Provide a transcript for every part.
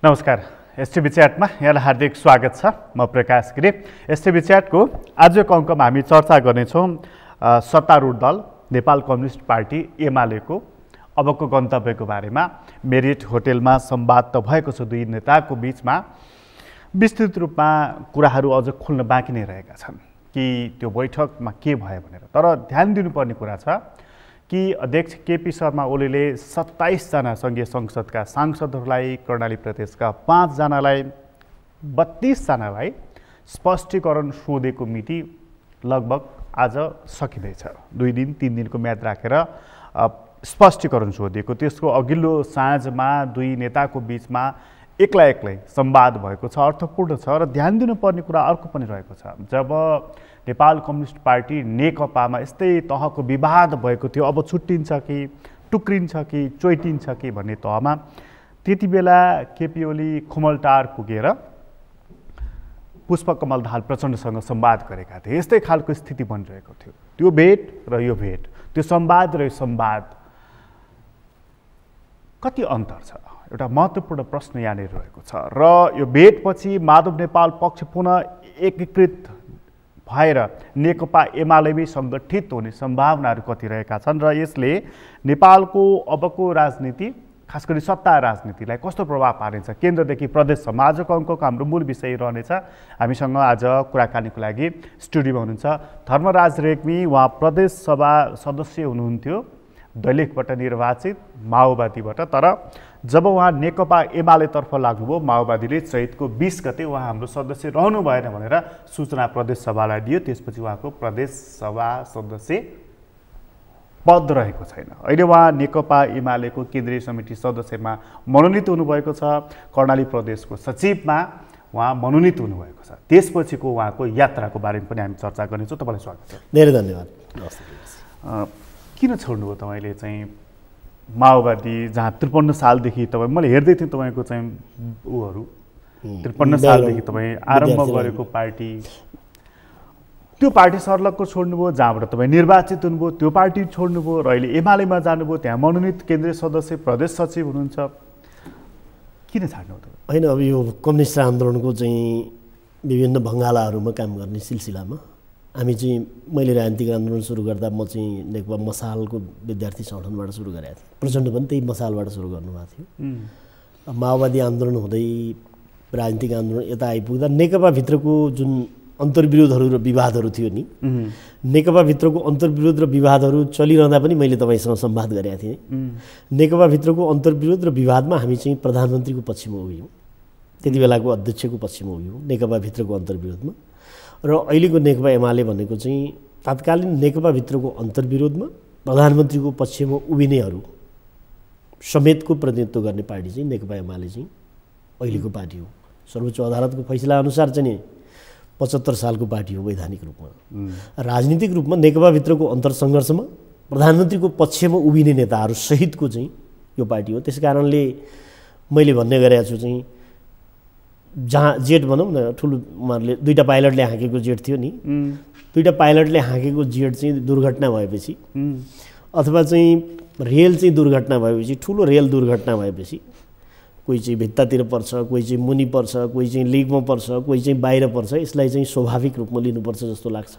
नमस्कार। एसटिभी च्याटमा यहाँलाई हार्दिक स्वागत छ। म प्रकाश गिरी। एसटिभी च्याटको आजको अङ्कमा हामी चर्चा गर्नेछौँ सत्तारूढ दल नेपाल कम्युनिस्ट पार्टी एमालेको अबको गन्तव्यको बारेमा। मेरिट होटेलमा संवाद त भएको छ दुई नेताको बीचमा, विस्तृत रूपमा कुराहरू अझ खुल्न बाँकी नै रहेका छन् कि त्यो बैठकमा के भयो भनेर। तर ध्यान दिनुपर्ने कुरा छ कि अध्यक्ष केपी शर्मा ओलीले 27 जना सङ्घीय संसदका सांसदहरूलाई, कर्णाली प्रदेशका 5 जनालाई, 32 जनालाई स्पष्टीकरण सोधेको मिति लगभग आज सकिँदैछ। 2 दिन 3 दिनको म्याद राखेर स्पष्टीकरण सोधिएको। त्यसको अघिल्लो साँझमा दुई नेताको बीचमा एक्लै संवाद भएको छ, अर्थपूर्ण छ। र ध्यान दिनुपर्ने कुरा अर्को पनि रहेको छ। जब नेपाल कम्युनिस्ट पार्टी नेकपामा यस्तै तहको विवाद भएको थियो, अब छुट्टिन्छ कि टुक्रिन्छ कि चोइटिन्छ कि भन्ने तहमा, त्यति बेला केपी ओली खुमलटार पुगेर पुष्पकमल दाहाल प्रचण्डसँग संवाद गरेका थिए। यस्तै खालको स्थिति बनिरहेको थियो। त्यो भेट र यो भेट, त्यो संवाद र यो संवाद, कति अन्तर छ? एउटा महत्त्वपूर्ण प्रश्न यहाँनिर रहेको छ। र यो भेटपछि माधव नेपाल पक्ष पुनः एकीकृत भएर नेकपा एमालेमै सङ्गठित हुने सम्भावनाहरू कति रहेका छन् र यसले नेपालको अबको राजनीति, खास गरी सत्ता राजनीतिलाई कस्तो प्रभाव पार्नेछ केन्द्रदेखि प्रदेशसम्म। आजको अङ्कको हाम्रो मूल विषय रहनेछ। हामीसँग आज कुराकानीको लागि स्टुडियोमा हुनुहुन्छ धर्मराज रेग्मी। उहाँ प्रदेश सभा सदस्य हुनुहुन्थ्यो, दैलेखबाट निर्वाचित, माओवादीबाट। तर जब उहाँ नेकपा एमालेतर्फ लाग्नुभयो, माओवादीले चैतको 20 गते उहाँ हाम्रो सदस्य रहनु भएन भनेर सूचना प्रदेश सभालाई दियो। त्यसपछि उहाँको प्रदेश सभा सदस्य पद रहेको छैन। अहिले उहाँ नेकपा एमालेको केन्द्रीय समिति सदस्यमा मनोनित हुनुभएको छ। कर्णाली प्रदेशको सचिवमा उहाँ मनोनित हुनुभएको छ। त्यसपछिको उहाँको यात्राको बारेमा पनि हामी चर्चा गर्नेछौँ। तपाईँलाई स्वागत छ। धेरै धन्यवाद। किन छोड्नुभयो तपाईँले चाहिँ माओवादी, जहाँ 53 सालदेखि तपाईँ, मैले हेर्दै थिएँ तपाईँको चाहिँ ऊहरू 53 सालदेखि तपाईँ आरम्भ गरेको पार्टी, त्यो पार्टी सर्लकको छोड्नुभयो, जहाँबाट तपाईँ निर्वाचित हुनुभयो त्यो पार्टी छोड्नुभयो र अहिले एमालेमा जानुभयो, त्यहाँ मनोनित केन्द्रीय सदस्य, प्रदेश सचिव हुनुहुन्छ। किन छाड्नुभयो तपाईँ? होइन, अब यो कम्युनिस्ट आन्दोलनको चाहिँ विभिन्न भङ्गालाहरूमा काम गर्ने सिलसिलामा हामी चाहिँ, मैले राजनीतिक आन्दोलन सुरु गर्दा म चाहिँ नेकपा मसालको विद्यार्थी सङ्गठनबाट सुरु गरेको थिएँ। प्रचण्ड पनि त्यही मसालबाट सुरु गर्नुभएको थियो। माओवादी आन्दोलन हुँदै राजनीतिक आन्दोलन यता आइपुग्दा नेकपाभित्रको जुन अन्तर्विरोधहरू र विवादहरू थियो नि, नेकपाभित्रको अन्तर्विरोध र विवादहरू चलिरहँदा पनि मैले तपाईँसँग संवाद गरेका थिएँ। नेकपाभित्रको अन्तर्विरोध र विवादमा हामी चाहिँ प्रधानमन्त्रीको पक्षमा उभियौँ, त्यति बेलाको अध्यक्षको पक्षमा उभियौँ नेकपाभित्रको अन्तर्विरोधमा। र अहिलेको नेकपा एमाले भनेको चाहिँ तत्कालीन नेकपाभित्रको अन्तर्विरोधमा प्रधानमन्त्रीको पक्षमा उभिनेहरू समेतको प्रतिनिधित्व गर्ने पार्टी चाहिँ नेकपा एमाले चाहिँ अहिलेको पार्टी हो। सर्वोच्च अदालतको फैसला अनुसार चाहिँ 75 सालको पार्टी हो वैधानिक रूपमा। राजनीतिक रूपमा नेकपाभित्रको अन्तरसङ्घर्षमा प्रधानमन्त्रीको पक्षमा उभिने नेताहरू सहितको चाहिँ यो पार्टी हो। त्यस कारणले मैले भन्ने गरेको छु चाहिँ, जहाँ जेट भनौँ न, ठुलो उहाँहरूले 2टा पाइलटले हाँकेको जेट थियो नि, 2टा पाइलटले हाँकेको जेट चाहिँ दुर्घटना भएपछि, अथवा चाहिँ रेल चाहिँ दुर्घटना भएपछि, ठुलो रेल दुर्घटना भएपछि कोही चाहिँ भित्तातिर पर्छ, कोही चाहिँ मुनि पर्छ, कोही चाहिँ लिगमा पर्छ, कोही चाहिँ बाहिर पर्छ। यसलाई चाहिँ स्वाभाविक रूपमा लिनुपर्छ जस्तो लाग्छ।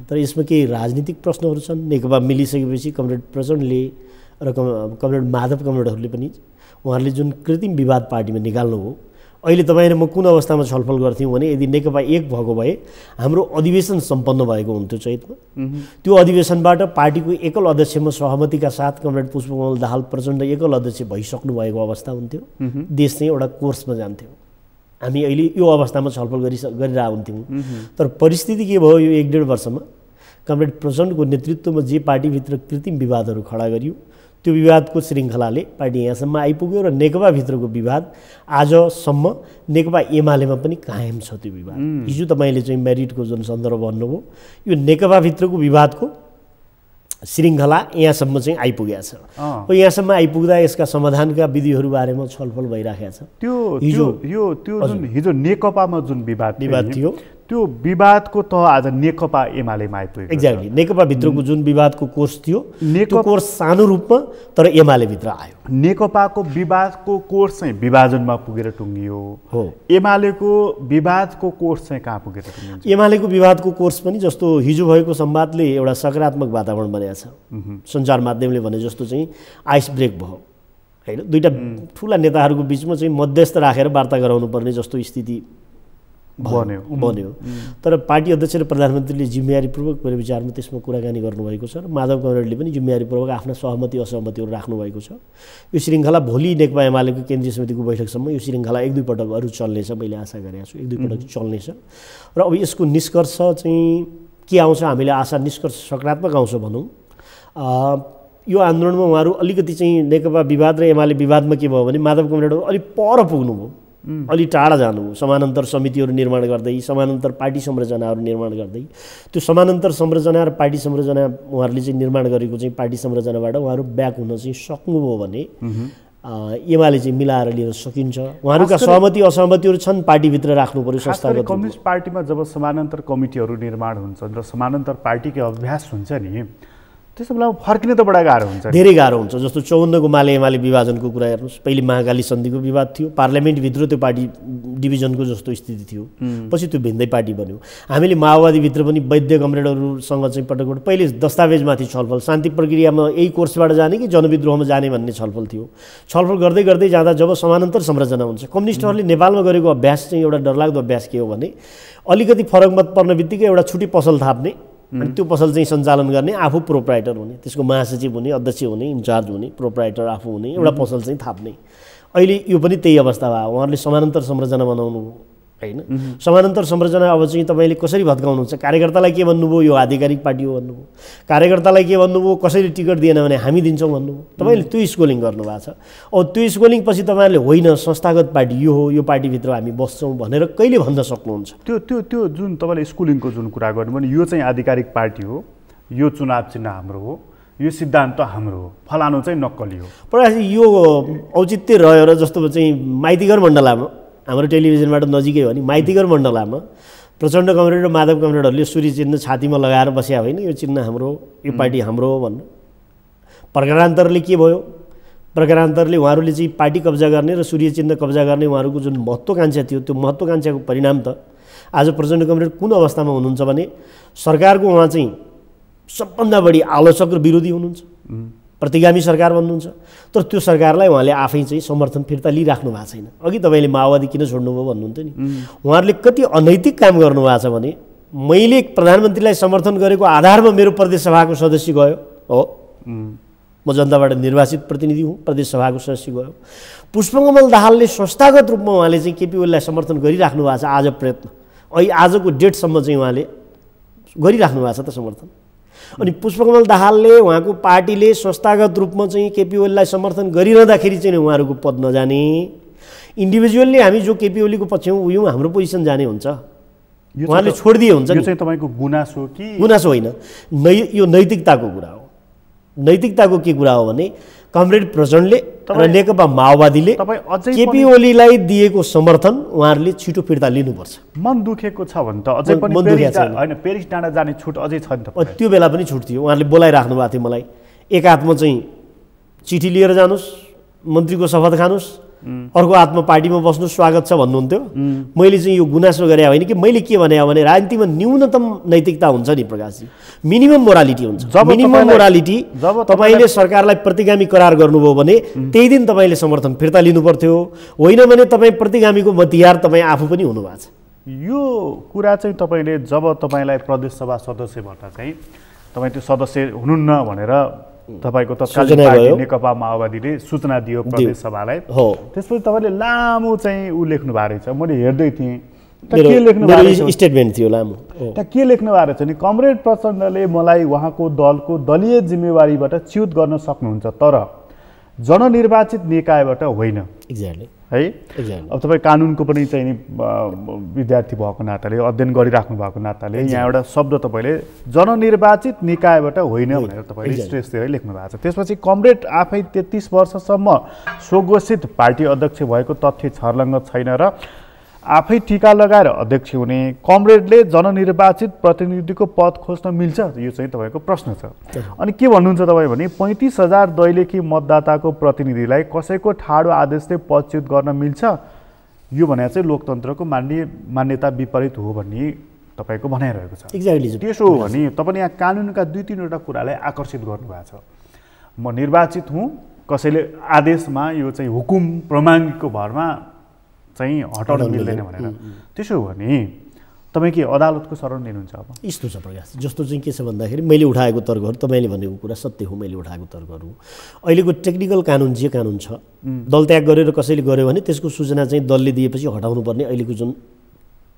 तर यसमा केही राजनीतिक प्रश्नहरू छन्। नेकपा मिलिसकेपछि कमरेड प्रचण्डले र कमरेड माधव कमरेडहरूले पनि उहाँहरूले जुन कृत्रिम विवाद पार्टीमा निकाल्नु हो, अहिले तपाईँ र म कुन अवस्थामा छलफल गर्थ्यौँ भने, यदि नेकपा एक भएको भए हाम्रो अधिवेशन सम्पन्न भएको हुन्थ्यो चैतमा। त्यो अधिवेशनबाट पार्टीको एकल अध्यक्षमा सहमतिका साथ कमरेड पुष्पकमल दाहाल प्रचण्ड एकल अध्यक्ष भइसक्नु भएको अवस्था हुन्थ्यो। देश चाहिँ एउटा कोर्समा जान्थ्यो। हामी अहिले यो अवस्थामा छलफल गरिरहेको हुन्थ्यौँ। तर परिस्थिति के भयो, यो 1-1.5 वर्षमा कमरेड प्रचण्डको नेतृत्वमा जे पार्टीभित्र कृत्रिम विवादहरू खडा गरियो, त्यो विवादको श्रृङ्खलाले पार्टी यहाँसम्म आइपुग्यो र नेकपाभित्रको विवाद आजसम्म नेकपा एमालेमा पनि कायम छ। त्यो विवाद हिजो तपाईँले चाहिँ मेरिटको जुन सन्दर्भ भन्नुभयो, यो नेकपाभित्रको विवादको श्रृङ्खला यहाँसम्म चाहिँ आइपुगेको छ। यहाँसम्म आइपुग्दा यसका समाधानका विधिहरू बारेमा छलफल भइरहेको छ। त्यो जुन हिजो नेकपामा जुन विवाद थियो, त्यो विवादको त आज नेकपा एमालेमा आइपुग्यो। एक्ज्याक्टली, नेकपा भित्रको जुन विवादको कोर्स थियो त्यो कोर्स सानो रूपमा तर एमाले भित्र आयो। नेकपाको विवादको कोर्स चाहिँ विभाजनमा पुगेर टुङ्गियो हो, एमालेको विवादको कोर्स चाहिँ कहाँ पुगेर टुङ्गिन्छ? एमालेको विवादको कोर्स पनि जस्तो हिजो भएको संवादले एउटा सकारात्मक वातावरण बनाएको छ। सञ्चार माध्यमले भने जस्तो चाहिँ आइस ब्रेक भयो होइन, दुईटा ठुला नेताहरूको बिचमा चाहिँ मध्यस्थ राखेर वार्ता गराउनु पर्ने जस्तो स्थिति बन्यो। तर पार्टी अध्यक्ष र प्रधानमन्त्रीले जिम्मेवारीपूर्वक मेरो विचारमा त्यसमा कुराकानी गर्नुभएको छ र माधव कमरेडले पनि जिम्मेवारीपूर्वक आफ्ना सहमति असहमतिहरू राख्नुभएको छ। यो श्रृङ्खला भोलि नेकपा एमालेको केन्द्रीय समितिको बैठकसम्म यो श्रृङ्खला एक दुई पटक अरू चल्नेछ, मैले आशा गरेको छु एक दुई पटक चल्नेछ। र अब यसको निष्कर्ष चाहिँ के आउँछ, हामीले आशा निष्कर्ष सकारात्मक आउँछ भनौँ। यो आन्दोलनमा उहाँहरू अलिकति चाहिँ नेकपा विवाद र एमाले विवादमा के भयो भने माधव कमरेड अलिक पर पुग्नुभयो, अलि टाढा जानुभयो, समानान्तर समितिहरू निर्माण गर्दै समानान्तर पार्टी संरचनाहरू निर्माण गर्दै। त्यो समानान्तर संरचना र पार्टी संरचना उहाँहरूले चाहिँ निर्माण गरेको चाहिँ पार्टी संरचनाबाट उहाँहरू ब्याक हुन चाहिँ सक्नुभयो भने एमाले चाहिँ मिलाएर लिन सकिन्छ। उहाँहरूका सहमति असहमतिहरू छन्, पार्टीभित्र राख्नु पर्यो संस्थागत। कम्युनिस्ट पार्टीमा जब समानान्तर कमिटीहरू निर्माण हुन्छन् र समानान्तर पार्टीकै अभ्यास हुन्छ नि, त्यसो बेला फर्किने त बडा गाह्रो हुन्छ, धेरै गाह्रो हुन्छ। जस्तो 54को माले एमाले विभाजनको कुरा हेर्नुहोस्, पहिले महाकाली सन्धिको विवाद थियो, पार्लियामेन्टभित्र त्यो पार्टी डिभिजनको जस्तो स्थिति थियो, पछि त्यो भिन्दै पार्टी बन्यो। हामीले माओवादीभित्र पनि वैद्य कमरेडहरूसँग चाहिँ पटकपटक पहिले दस्तावेजमाथि छलफल, शान्ति प्रक्रियामा यही कोर्सबाट जाने कि जनविद्रोहमा जाने भन्ने छलफल थियो। छलफल गर्दै गर्दै जाँदा जब समानान्तर संरचना हुन्छ, कम्युनिस्टहरूले नेपालमा गरेको अभ्यास चाहिँ एउटा डरलाग्दो अभ्यास के हो भने अलिकति फरक मत पर्ने बित्तिकै एउटा छुट्टी पसल थाप्ने अनि त्यो पसल चाहिँ सञ्चालन गर्ने, आफू प्रोप्राइटर हुने, त्यसको महासचिव हुने, अध्यक्ष हुने, इन्चार्ज हुने, प्रोप्राइटर आफू हुने, एउटा पसल चाहिँ थाप्ने। अहिले यो पनि त्यही अवस्था भयो। उहाँहरूले समानान्तर संरचना बनाउनु होइन, समानान्तर संरचना अब चाहिँ तपाईँले कसरी भत्काउनुहुन्छ? कार्यकर्तालाई के भन्नुभयो, यो आधिकारिक पार्टी हो भन्नुभयो, कार्यकर्तालाई के भन्नुभयो, कसरी टिकट दिएन भने हामी दिन्छौँ भन्नुभयो। तपाईँले त्यो स्कोलिङ गर्नुभएको छ। अब त्यो स्कोलिङ पछि तपाईँहरूले होइन संस्थागत पार्टी यो हो, यो पार्टीभित्र हामी बस्छौँ भनेर कहिले भन्न सक्नुहुन्छ? त्यो त्यो त्यो जुन तपाईँले स्कुलिङको जुन कुरा गर्नुभयो भने यो चाहिँ आधिकारिक पार्टी हो, यो चुनाव चिन्ह हाम्रो हो, यो सिद्धान्त हाम्रो हो, फलानु चाहिँ नक्कली हो। प्रकाश यो औचित्य रह्यो र जस्तो चाहिँ माइतीघर मण्डलामा हाम्रो टेलिभिजनबाट नजिकै हो नि, माइतीघर मण्डलामा प्रचण्ड कमरेड र माधव कमरेडहरूले सूर्य चिन्ह छातीमा लगाएर बस्या होइन, यो चिन्ह हाम्रो, यो पार्टी हाम्रो हो भन्नु। प्रकारान्तरले के भयो? प्रकारान्तरले उहाँहरूले चाहिँ पार्टी कब्जा गर्ने र सूर्य चिन्ह कब्जा गर्ने उहाँहरूको जुन महत्त्वकाङ्क्षा थियो, त्यो महत्त्वकाङ्क्षाको परिणाम त आज प्रचण्ड कमरेड कुन अवस्थामा हुनुहुन्छ भने सरकारको उहाँ चाहिँ सबभन्दा बढी आलोचक र विरोधी हुनुहुन्छ, प्रतिगामी सरकार भन्नुहुन्छ। तर त्यो सरकारलाई उहाँले आफै चाहिँ समर्थन फिर्ता लिइराख्नु भएको छैन। अघि तपाईँले माओवादी किन छोड्नुभयो भन्नुहुन्थ्यो नि, उहाँहरूले कति अनैतिक काम गर्नुभएको छ भने मैले प्रधानमन्त्रीलाई समर्थन गरेको आधारमा मेरो प्रदेश सभाको सदस्य गयो हो, म जनताबाट निर्वाचित प्रतिनिधि हुँ, प्रदेश सभाको सदस्य गयो। पुष्पकमल दाहालले संस्थागत रूपमा उहाँले चाहिँ केपी ओलीलाई समर्थन गरिराख्नु भएको छ आज प्रयत्न, अहिले आजको डेटसम्म चाहिँ उहाँले गरिराख्नु भएको छ त समर्थन। अनि पुष्पकमल दाहालले उहाँको पार्टीले संस्थागत रूपमा चाहिँ केपी ओलीलाई समर्थन गरिरहँदाखेरि चाहिँ उहाँहरूको पद नजाने, इन्डिभिजुअल्ली हामी जो केपी ओलीको पक्षमा उयौँ हाम्रो पोजिसन जाने हुन्छ, उहाँले छोडिदिए हुन्छ। यो चाहिँ तपाईँको गुनासो कि? गुनासो होइन, यो नैतिकताको कुरा हो। नैतिकताको के कुरा हो भने कमरेड प्रचण्डले र नेकपा माओवादीले केपी ओलीलाई दिएको समर्थन उहाँहरूले छिटो फिर्ता लिनुपर्छ। मन दुखेको छ भने त अझै पनि होइन, पेरिस डाँडा जाने छुट अझै छ नि त। त्यो बेला पनि छुट थियो, उहाँहरूले बोलाइराख्नु भएको थियो मलाई, एक हातमा चाहिँ चिठी लिएर जानुहोस्, मन्त्रीको शपथ खानुहोस्, अर्को हातमा पार्टीमा बस्नु स्वागत छ भन्नुहुन्थ्यो। मैले चाहिँ यो गुनासो गरे होइन कि मैले के भने भने राजनीतिमा न्यूनतम नैतिकता हुन्छ नि प्रकाशजी, मिनिमम मोरालिटी हुन्छ। मिनिमम मोरालिटी जब तपाईँले सरकारलाई प्रतिगामी करार गर्नुभयो भने त्यही दिन तपाईँले समर्थन फिर्ता लिनु पर्थ्यो, होइन भने तपाईँ प्रतिगामीको मतियार तपाईँ आफू पनि हुनुभएको छ। यो कुरा चाहिँ तपाईँले जब तपाईँलाई प्रदेश सभा सदस्यबाट चाहिँ तपाईँ त्यो सदस्य हुनुहुन्न भनेर तपाईँको तत्कालीन पार्टी नेकपा माओवादीले सूचना दियो प्रदेश सभालाई, त्यसपछि तपाईँले लामो चाहिँ ऊ लेख्नु भएको रहेछ, मैले हेर्दै थिएँ। के लेख्नु भएको स्टेटमेन्ट थियो लामो, त्यहाँ के लेख्नु भएको रहेछ नि, कमरेड प्रचण्डले मलाई उहाँको दलको दलीय जिम्मेवारीबाट च्युत गर्न सक्नुहुन्छ तर जननिर्वाचित निकायबाट होइन। एक्ज्याक्टली है। अब तपाईँ कानुनको पनि चाहिँ नि विद्यार्थी भएको नाताले अध्ययन गरिराख्नु भएको नाताले यहाँ एउटा शब्द तपाईँले जननिर्वाचित निकायबाट होइन भनेर तपाईँले स्ट्रेस दिएर लेख्नु भएको छ। त्यसपछि कमरेड आफै 33 वर्षसम्म स्वघोषित पार्टी अध्यक्ष भएको तथ्य छर्लङ्ग छैन र आफै टीका लगाएर अध्यक्ष हुने कमरेडले जननिर्वाचित प्रतिनिधिको पद खोज्न मिल्छ? यो चाहिँ तपाईँको प्रश्न छ। अनि के भन्नुहुन्छ तपाईँ भने 35,000 दैलेखी मतदाताको प्रतिनिधिलाई कसैको ठाडो आदेशले पदच्युत गर्न मिल्छ? यो भने चाहिँ लोकतन्त्रको मान्यता विपरीत हो भन्ने तपाईँको भनाइरहेको छ। एक्ज्याक्टली। त्यसो हो भने तपाईँले यहाँ कानुनका 2-3वटा कुरालाई आकर्षित गर्नुभएको छ। म निर्वाचित हुँ, कसैले आदेशमा यो चाहिँ हुकुम प्रमाणको भरमा चाहिँ हटाउन मिल्दैन भनेर, त्यसो हो भने तपाईँ के अदालतको शरण लिनुहुन्छ? अब यस्तो छ प्रकाश, जस्तो चाहिँ के छ भन्दाखेरि मैले उठाएको तर्कहरू तपाईँले भनेको कुरा सत्य हो। मैले उठाएको तर्कहरू अहिलेको टेक्निकल कानुन जे कानुन छ, दल त्याग गरेर कसैले गर्यो भने त्यसको सूचना चाहिँ दलले दिएपछि हटाउनु पर्ने अहिलेको जुन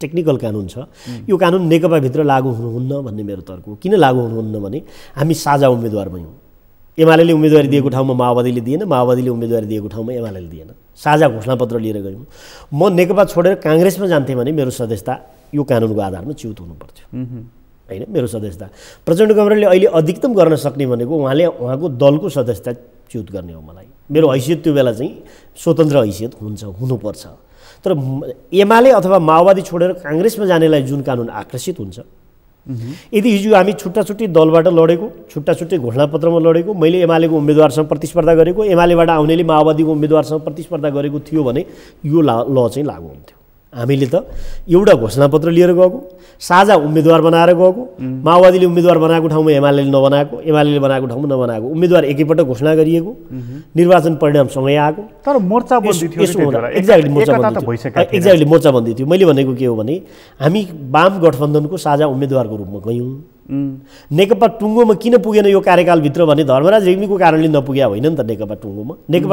टेक्निकल कानुन छ, यो कानुन नेकपाभित्र लागू हुनुहुन्न भन्ने मेरो तर्क हो। किन लागू हुनुहुन्न भने हामी साझा उम्मेदवारमै हौँ। एमाले उम्मेदवारी दिएको ठाउँमा माओवादीले दिएन, माओवादीले उम्मेदवारी दिएको ठाउँमा एमाले दिएन। साझा घोषणापत्र लिएर गयौँ। म नेकपा छोडेर काङ्ग्रेसमा जान्थेँ भने मेरो सदस्यता यो कानुनको आधारमा च्युत हुनुपर्थ्यो होइन। मेरो सदस्यता प्रचण्ड कमरेडले अहिले अधिकतम गर्न सक्ने भनेको उहाँको दलको सदस्यता च्युत गर्ने हो। मलाई मेरो हैसियत त्यो बेला चाहिँ स्वतन्त्र हैसियत हुनुपर्छ। तर एमाले अथवा माओवादी छोडेर काङ्ग्रेसमा जानेलाई जुन कानुन आकर्षित हुन्छ, यदि हिजो हामी छुट्टा-छुट्टी दलबाट लडेको, छुट्टा-छुट्टै घोषणापत्रमा लडेको, मैले एमालेको उम्मेदवारसँग प्रतिस्पर्धा गरेको, एमालेबाट आउनेले माओवादीको उम्मेदवारसँग प्रतिस्पर्धा गरेको थियो भने यो ल चाहिँ लागू हुन्थ्यो। हामीले त एउटा घोषणापत्र लिएर गएको, साझा उम्मेदवार बनाएर गएको, माओवादीले उम्मेदवार बनाएको ठाउँमा एमालेले नबनाएको, एमालेले बनाएको ठाउँमा नबनाएको, उम्मेदवार एकैपटक घोषणा गरिएको, निर्वाचन परिणामसँगै आएको। तर मोर्चाबन्दी थियो। एक्ज्याक्टली मोर्चाबन्दी थियो। मैले भनेको के हो भने हामी वाम गठबन्धनको साझा उम्मेदवारको रूपमा गयौँ। नेकपा टुङ्गोमा किन पुगेन यो कार्यकालभित्र भने धर्मराज रेग्मीको कारणले नपुग्या होइन नि त। नेकपा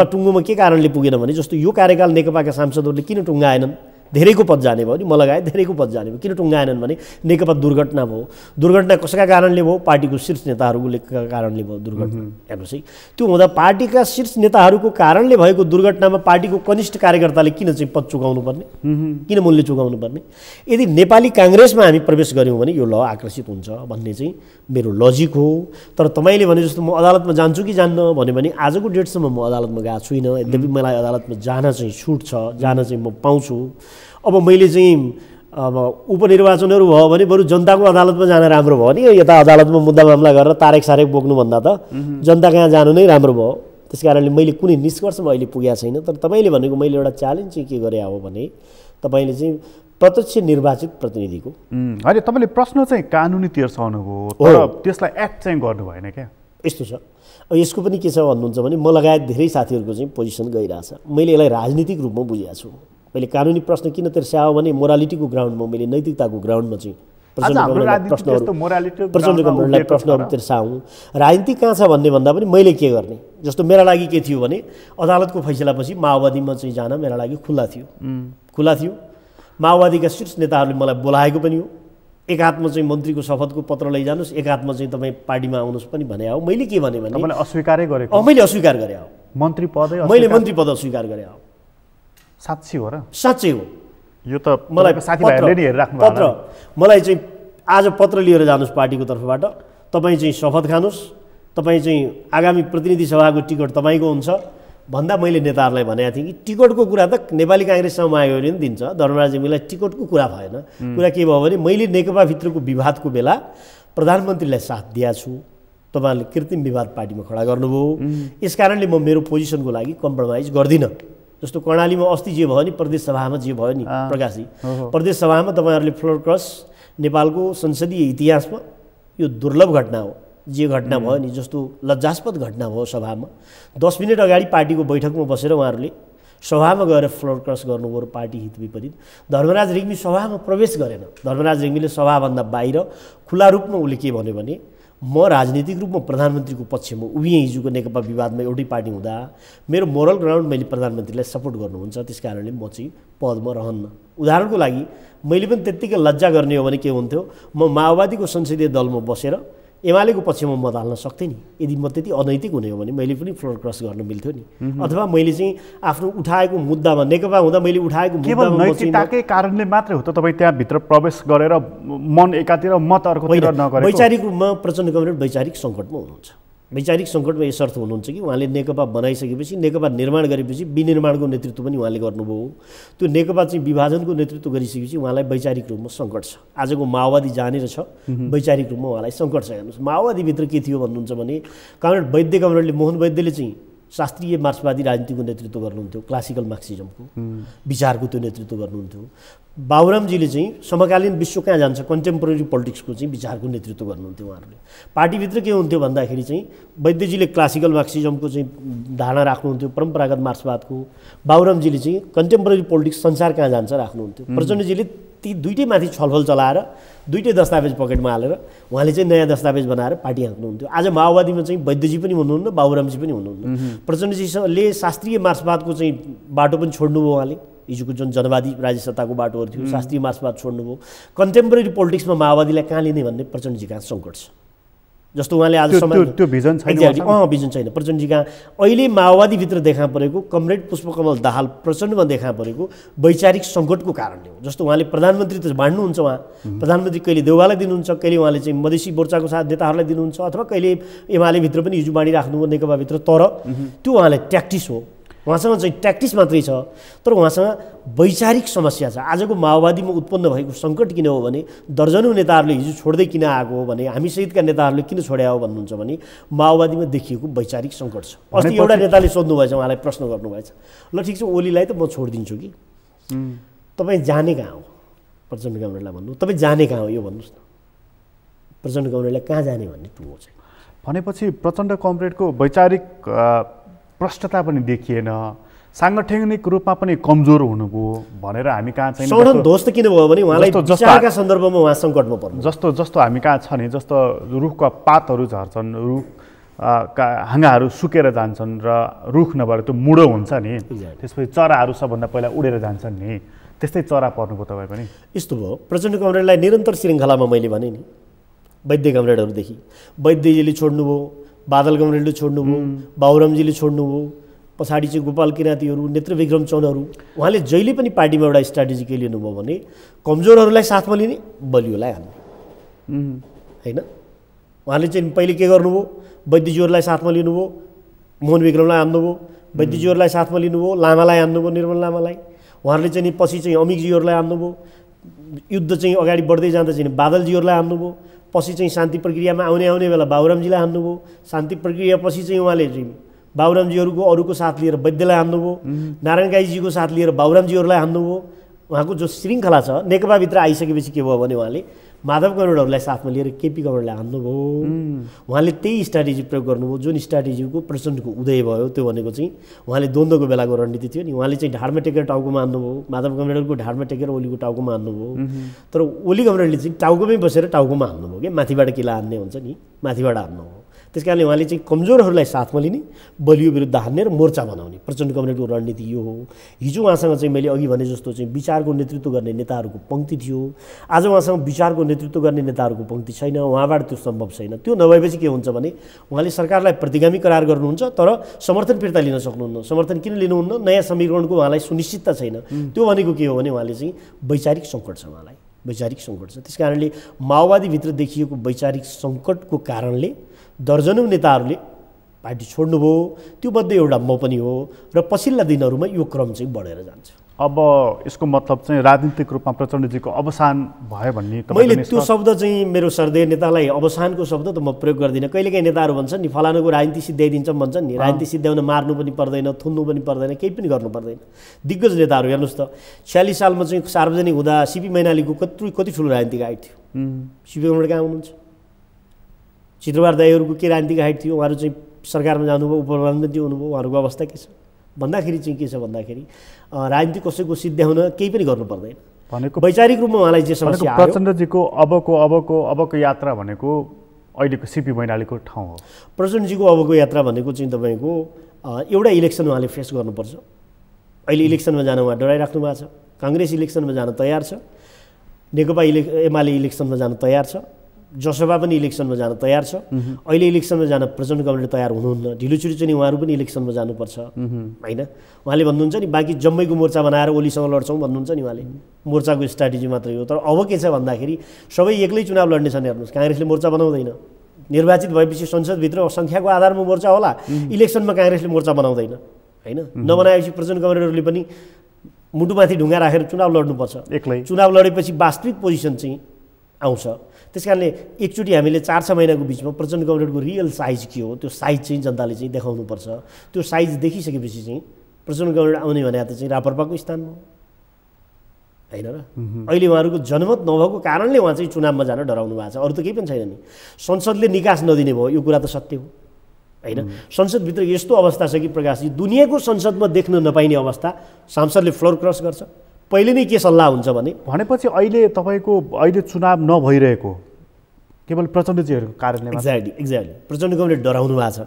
टुङ्गोमा के कारणले पुगेन भने जस्तो यो कार्यकाल नेकपाका सांसदहरूले किन टुङ्गाएनन्? धेरैको पद जाने भयो नि, म लगायत धेरैको पद जाने भयो। किन टुङ्गाएनन् भने नेकपा दुर्घटना भयो। दुर्घटना कसका कारणले भयो? पार्टीको शीर्ष नेताहरूको कारणले भयो दुर्घटना। हेर्नुहोस् है, त्यो हुँदा पार्टीका शीर्ष नेताहरूको कारणले भएको दुर्घटनामा पार्टीको कनिष्ठ कार्यकर्ताले किन चाहिँ पद चुकाउनु पर्ने, किन मूल्य चुकाउनु पर्ने? यदि नेपाली काङ्ग्रेसमा हामी प्रवेश गऱ्यौँ भने यो ल आकर्षित हुन्छ भन्ने चाहिँ मेरो लजिक हो। तर तपाईँले भने जस्तो म अदालतमा जान्छु कि जान्न भन्यो भने आजको डेटसम्म म अदालतमा गएको छुइनँ। यद्यपि मलाई अदालतमा जान चाहिँ छुट छ, जान चाहिँ म पाउँछु। अब मैले चाहिँ अब उपनिर्वाचनहरू भयो भने बरु जनताको अदालतमा जान राम्रो भयो नि। यता अदालतमा मुद्दा मामला गरेर तारेक सारेक बोक्नुभन्दा त जनता कहाँ जानु नै राम्रो भयो। त्यस कारणले मैले कुनै निष्कर्षमा अहिले पुगेको छैन। तर तपाईँले भनेको मैले एउटा च्यालेन्ज चाहिँ के गरे हो भने तपाईँले चाहिँ प्रत्यक्ष निर्वाचित प्रतिनिधिको होइन, तपाईँले प्रश्न चाहिँ कानुनी तिर्साउनु भयो, तर त्यसलाई एक्ट चाहिँ गर्नु भएन क्या। यस्तो छ। अब यसको पनि के छ भन्नुहुन्छ भने म लगायत धेरै साथीहरूको चाहिँ पोजिसन गइरहेछ। मैले यसलाई राजनीतिक रूपमा बुझेको छु। मैले कानुनी प्रश्न किन तिर्स्यायो भने मोरालिटीको ग्राउन्डमा, मैले नैतिकताको ग्राउन्डमा चाहिँ प्रचण्ड कमरेडलाई प्रश्नहरू तिर्साउँ। राजनीति कहाँ छ भन्ने भन्दा पनि मैले के गर्ने, जस्तो मेरा लागि के थियो भने अदालतको फैसलापछि माओवादीमा चाहिँ जान मेरा लागि खुल्ला थियो। माओवादीका शीर्ष नेताहरूले मलाई बोलाएको पनि हो। एक हातमा चाहिँ मन्त्रीको शपथको पत्र लैजानुहोस्, एक हातमा चाहिँ तपाईँ पार्टीमा आउनुहोस् पनि भने हो। मैले के भने मैले अस्वीकारै गरेको। मैले अस्वीकार गरे हो मन्त्री पद, मैले मन्त्री पद अस्वीकार गरे हो। साँच्चै हो र? साँच्चै हो। यो त मलाई साथीभाइहरूले नि हेरिराख्नु पत्र मलाई चाहिँ आज पत्र लिएर जानुहोस् पार्टीको तर्फबाट, तपाईँ चाहिँ शपथ खानुहोस्, तपाईँ चाहिँ आगामी प्रतिनिधि सभाको टिकट तपाईँको हुन्छ भन्दा मैले नेताहरूलाई भनेको थिएँ कि टिकटको कुरा त नेपाली काङ्ग्रेससँग माग्यो भने पनि दिन्छ। धर्मराज रेग्मीलाई टिकटको कुरा भएन। कुरा के भयो भने मैले नेकपाभित्रको विवादको बेला प्रधानमन्त्रीलाई साथ दिएको छु, तपाईँहरूले कृत्रिम विवाद पार्टीमा खडा गर्नुभयो। यस कारणले म मेरो पोजिसनको लागि कम्प्रोमाइज गर्दिनँ। जस्तो कर्णालीमा अस्ति जे भयो नि, प्रदेश सभामा जे भयो नि प्रकाशजी, प्रदेश सभामा तपाईँहरूले फ्लोर क्रस नेपालको संसदीय इतिहासमा यो दुर्लभ घटना हो। जे घटना भयो नि, जस्तो लज्जास्पद घटना भयो सभामा 10 मिनट अगाडि पार्टीको बैठकमा बसेर उहाँहरूले सभामा गएर फ्लोर क्रस गर्नुभयो पार्टी हित विपरीत। धर्मराज रेग्मी सभामा प्रवेश गरेन। धर्मराज रेग्मीले सभाभन्दा बाहिर खुला रूपमा उसले के भन्यो भने म राजनीतिक रूपमा प्रधानमन्त्रीको पक्षमा उभिएँ। हिजोको नेकपा विवादमा एउटै पार्टी हुँदा मेरो मोरल ग्राउन्ड मैले प्रधानमन्त्रीलाई सपोर्ट गर्नुहुन्छ, त्यस कारणले म चाहिँ पदमा रहन्न। उदाहरणको लागि मैले पनि त्यत्तिकै लज्जा गर्ने हो भने के हुन्थ्यो, म माओवादीको संसदीय दलमा बसेर एमालेको पक्षमा मत हाल्न सक्थेँ नि। यदि म त्यति अनैतिक हुने हो भने मैले पनि फ्लोर क्रस गर्न मिल्थ्यो नि। अथवा मैले चाहिँ आफ्नो उठाएको मुद्दामा, नेकपा हुँदा मैले उठाएको केवल नैतिकताकै कारणले मात्रै हो त तपाईँ त्यहाँभित्र प्रवेश गरेर मन एकातिर मत अर्कोतिर नगरेको? वैचारिक रूपमा प्रचण्ड कमरेड वैचारिक सङ्कटमा हुनुहुन्छ। वैचारिक सङ्कटमा यसर्थ हुनुहुन्छ कि उहाँले नेकपा बनाइसकेपछि नेकपा निर्माण गरेपछि विनिर्माणको नेतृत्व पनि उहाँले गर्नुभयो। त्यो नेकपा चाहिँ विभाजनको नेतृत्व गरिसकेपछि उहाँलाई वैचारिक रूपमा सङ्कट छ। आजको माओवादी जहाँनिर छ वैचारिक रूपमा उहाँलाई सङ्कट छ। हेर्नुहोस् माओवादीभित्र के थियो भन्नुहुन्छ भने कमरेड मोहन वैद्यले चाहिँ शास्त्रीय मार्क्सवादी राजनीतिको नेतृत्व गर्नुहुन्थ्यो, क्लासिकल मार्क्सिजमको विचारको त्यो नेतृत्व गर्नुहुन्थ्यो। बाबुरामजीले चाहिँ समकालीन विश्व कहाँ जान्छ कन्टेम्पोरेरी पोलिटिक्सको चाहिँ विचारको नेतृत्व गर्नुहुन्थ्यो उहाँहरूले। पार्टीभित्र के हुन्थ्यो भन्दाखेरि चाहिँ वैद्यजीले क्लासिकल मार्क्सिजमको चाहिँ धारणा राख्नुहुन्थ्यो, परम्परागत मार्क्सवादको। बाबुरामजीले चाहिँ कन्टेम्पोरेरी पोलिटिक्स संसार कहाँ जान्छ राख्नुहुन्थ्यो। प्रचण्डजीले ती दुईटै माथि छलफल चलाएर दुईटै दस्तावेज पकेटमा हालेर उहाँले चाहिँ नयाँ दस्तावेज बनाएर पार्टी हाँक्नुहुन्थ्यो। आज माओवादीमा चाहिँ वैद्यजी पनि हुनुहुन्न, बाबुरामजी पनि हुनुहुन्न। प्रचण्डजीले शास्त्रीय मार्क्सवादको चाहिँ बाटो पनि छोड्नुभयो उहाँले। हिजोको जुन जनवादी राज्य सत्ताको बाटोहरू थियो शास्त्रीय मार्क्सवाद छोड्नुभयो। कन्टेम्पोरेरी पोलिटिक्समा माओवादीलाई कहाँ लिने भन्ने प्रचण्डजी कहाँ सङ्कट छ। जस्तो उहाँले आजसम्म त्यो भिजन छैन, भिजन छैन प्रचण्डजी कहाँ। अहिले माओवादीभित्र देखा परेको कमरेड पुष्पकमल दाहाल प्रचण्डमा देखा परेको वैचारिक सङ्कटको कारणले हो। जस्तो उहाँले प्रधानमन्त्री त बाँड्नुहुन्छ, उहाँ प्रधानमन्त्री कहिले देउवालाई दिनुहुन्छ, कहिले उहाँले चाहिँ मधेसी मोर्चाको साथ नेताहरूलाई दिनुहुन्छ, अथवा कहिले एमालेभित्र पनि हिजो बाँडिराख्नुभयो नेकपाभित्र। तर त्यो उहाँलाई ट्याक्टिस हो, उहाँसँग चाहिँ ट्याक्टिस मात्रै छ, तर उहाँसँग वैचारिक समस्या छ। आजको माओवादीमा उत्पन्न भएको सङ्कट किन हो भने दर्जनौँ नेताहरूले हिजो छोड्दै किन आएको हो भने हामी सहितका नेताहरूले किन छोड्या हो भन्नुहुन्छ भने माओवादीमा देखिएको वैचारिक सङ्कट छ। अस्ति एउटा नेताले सोध्नुभएछ, उहाँलाई प्रश्न गर्नुभएछ, ल ठिक छ ओलीलाई त म छोडिदिन्छु कि तपाईँ जाने कहाँ हो प्रचण्ड कमरेडलाई भन्नु, तपाईँ जाने कहाँ हो यो भन्नुहोस् न। प्रचण्ड कमरेडलाई कहाँ जाने भन्ने टुङ्गो चाहिँ भनेपछि प्रचण्ड कमरेडको वैचारिक प्रष्टता पनि देखिएन, साङ्गठनिक रूपमा पनि कमजोर हुनुभयो भनेर हामी कहाँ चाहिँ सङ्गठन ध्वस्त किन भयो भने उहाँलाई विचारका सन्दर्भमा उहाँ सङ्कटमा पर्नु। जस्तो हामी कहाँ छ नि, जस्तो रुखका पातहरू झर्छन्, रुखका हाँगाहरू सुकेर जान्छन् र रुख नभएर त्यो मुडो हुन्छ नि, त्यसपछि चराहरू सबभन्दा पहिला उडेर जान्छन् नि, त्यस्तै चरा पर्नुभयो तपाईँ पनि। यस्तो भयो प्रचण्ड कमरेडलाई निरन्तर श्रृङ्खलामा मैले भने नि वैद्य कमरेडहरूदेखि वैद्यजीले छोड्नुभयो, बादल कमरेडले छोड्नुभयो, बाबुरामजीले छोड्नुभयो, पछाडि चाहिँ गोपाल किराँतीहरू, नेत्रविक्रम चौधहरू। उहाँले जहिले पनि पार्टीमा एउटा स्ट्राटेजी के लिनुभयो भने कमजोरहरूलाई साथमा लिने, बलियोलाई हान्ने होइन। उहाँले चाहिँ पहिले के गर्नुभयो, वैद्यजीहरूलाई साथमा लिनुभयो, मोहन विक्रमलाई हान्नुभयो, वैद्यजीहरूलाई साथमा लिनुभयो, लामालाई हान्नुभयो, निर्मल लामालाई। उहाँहरूले चाहिँ पछि चाहिँ अमिकजीहरूलाई हान्नुभयो, युद्ध चाहिँ अगाडि बढ्दै जाँदा चाहिँ बादलजीहरूलाई हान्नुभयो, पछि चाहिँ शान्ति प्रक्रियामा आउने बेला बाबुरामजीलाई हान्नुभयो, शान्ति प्रक्रिया पछि चाहिँ उहाँले बाबुरामजीहरूको अरूको साथ लिएर वैद्यलाई हान्नुभयो, नारायण गाईजीको साथ लिएर बाबुरामजीहरूलाई हान्नुभयो। उहाँको जो श्रृङ्खला छ नेकपाभित्र आइसकेपछि के भयो भने उहाँले माधव कमरेडहरूलाई साथमा लिएर केपी कमरेडलाई हान्नुभयो। उहाँले त्यही स्ट्राटेजी प्रयोग गर्नुभयो जुन स्ट्राटेजीको प्रचण्डको उदय भयो। त्यो भनेको चाहिँ उहाँले द्वन्द्वको बेलाको रणनीति थियो नि, उहाँले चाहिँ ढाडमा टेकेर टाउकोमा हान्नुभयो, माधव कमरेडको ढाडमा टेकेर ओलीको टाउकोमा हान्नुभयो। तर ओली कमरेडले चाहिँ टाउकोमै बसेर टाउकोमा हान्नुभयो कि माथिबाट किला हान्ने हुन्छ नि, माथिबाट हान्नुभयो। त्यस कारणले उहाँले चाहिँ कमजोरहरूलाई साथमा लिने, बलियो विरुद्ध हान्ने र मोर्चा बनाउने प्रचण्ड कमरेडको रणनीति यो हो। हिजो उहाँसँग चाहिँ मैले अघि भने जस्तो चाहिँ विचारको नेतृत्व गर्ने नेताहरूको पङ्क्ति थियो, आज उहाँसँग विचारको नेतृत्व गर्ने नेताहरूको पङ्क्ति छैन, उहाँबाट त्यो सम्भव छैन। त्यो नभएपछि के हुन्छ भने उहाँले सरकारलाई प्रतिगामी करार गर्नुहुन्छ तर समर्थन फिर्ता लिन सक्नुहुन्न। समर्थन किन लिनुहुन्न, नयाँ समीकरणको उहाँलाई सुनिश्चितता छैन। त्यो भनेको के हो भने उहाँले चाहिँ वैचारिक सङ्कट छ, उहाँलाई वैचारिक सङ्कट छ। त्यस कारणले माओवादीभित्र देखिएको वैचारिक सङ्कटको कारणले दर्जनौँ नेताहरूले पार्टी छोड्नुभयो, त्यो मध्ये एउटा म पनि हो र पछिल्ला दिनहरूमा यो क्रम चाहिँ बढेर जान्छ। अब यसको मतलब चाहिँ राजनीतिक रूपमा प्रचण्डजीको अवसान भयो भन्ने मैले त्यो शब्द चाहिँ मेरो श्रद्धेय नेतालाई अवसानको शब्द त म प्रयोग गर्दिनँ। कहिलेकाहीँ नेताहरू भन्छन् नि फलानुको राजनीति सिद्ध्याइदिन्छन् भन्छन् नि, राजनीति सिद्ध्याउन मार्नु पनि पर्दैन, थुन्नु पनि पर्दैन, केही पनि गर्नु पर्दैन। दिग्गज नेताहरू हेर्नुहोस् त 46 सालमा चाहिँ सार्वजनिक हुँदा सिपी मैनालीको कति ठुलो राजनीतिक हाइट थियो, सिपी कमरेड कहाँ हुनुहुन्छ? चित्रबहादुर दाईहरूको के राजनीतिक हाइट थियो, उहाँहरू चाहिँ सरकारमा जानुभयो, उपप्रधानमन्त्री हुनुभयो, उहाँहरूको अवस्था के छ भन्दाखेरि चाहिँ के छ भन्दाखेरि राजनीति कसैको सिद्ध्याउन केही पनि गर्नु पर्दैन भनेको वैचारिक रूपमा उहाँलाई जे समस्या आयो। प्रचण्डजीको अबको यात्रा भनेको अहिलेको सिपी मैनालीको ठाउँ हो। प्रचण्डजीको अबको यात्रा भनेको चाहिँ तपाईँको एउटा इलेक्सन उहाँले फेस गर्नुपर्छ। अहिले इलेक्सनमा जान उहाँ डराइराख्नु भएको छ, काङ्ग्रेस इलेक्सनमा जान तयार छ, नेकपा एमाले इलेक्सनमा जान तयार छ, जसपा पनि इलेक्सनमा जान तयार छ। अहिले इलेक्सनमा जान प्रचण्ड कमरेड तयार हुनुहुन्न, ढिलोछुरी चाहिँ उहाँहरू पनि इलेक्सनमा जानुपर्छ होइन। उहाँले भन्नुहुन्छ नि बाँकी जम्मैको मोर्चा बनाएर ओलीसँग लड्छौँ भन्नुहुन्छ नि, उहाँले मोर्चाको स्ट्राटेजी मात्रै हो। तर अब के छ भन्दाखेरि सबै एक्लै चुनाव लड्ने छन्। हेर्नुहोस् काङ्ग्रेसले मोर्चा बनाउँदैन, निर्वाचित भएपछि संसदभित्र सङ्ख्याको आधारमा मोर्चा होला, इलेक्सनमा काङ्ग्रेसले मोर्चा बनाउँदैन होइन। नबनाएपछि प्रचण्ड कमरेडहरूले पनि मुटुमाथि ढुङ्गा राखेर चुनाव लड्नुपर्छ। एक्लै चुनाव लडेपछि वास्तविक पोजिसन चाहिँ आउँछ। त्यस कारणले एकचोटि हामीले 4-6 महिनाको बिचमा प्रचण्ड कमरेडको रियल साइज के हो त्यो साइज चाहिँ जनताले चाहिँ देखाउनुपर्छ। त्यो साइज देखिसकेपछि चाहिँ प्रचण्ड कमरेड आउने भने त चाहिँ राप्रपाको स्थानमा होइन र। अहिले उहाँहरूको जनमत नभएको कारणले उहाँ चाहिँ चुनावमा जान डराउनु भएको छ, अरू त केही पनि छैन नि। संसदले निकास नदिने भयो यो कुरा त सत्य हो होइन। संसदभित्र यस्तो अवस्था छ कि प्रकाशजी दुनियाँको संसदमा देख्न नपाइने अवस्था, सांसदले फ्लोर क्रस गर्छ। पहिले नै के सल्लाह हुन्छ भनेपछि अहिले तपाईँको अहिले चुनाव नभइरहेको केवल प्रचण्डजीहरूको कारणले एक्ज्याक्टली प्रचण्ड कमरेड डराउनु भएको छ।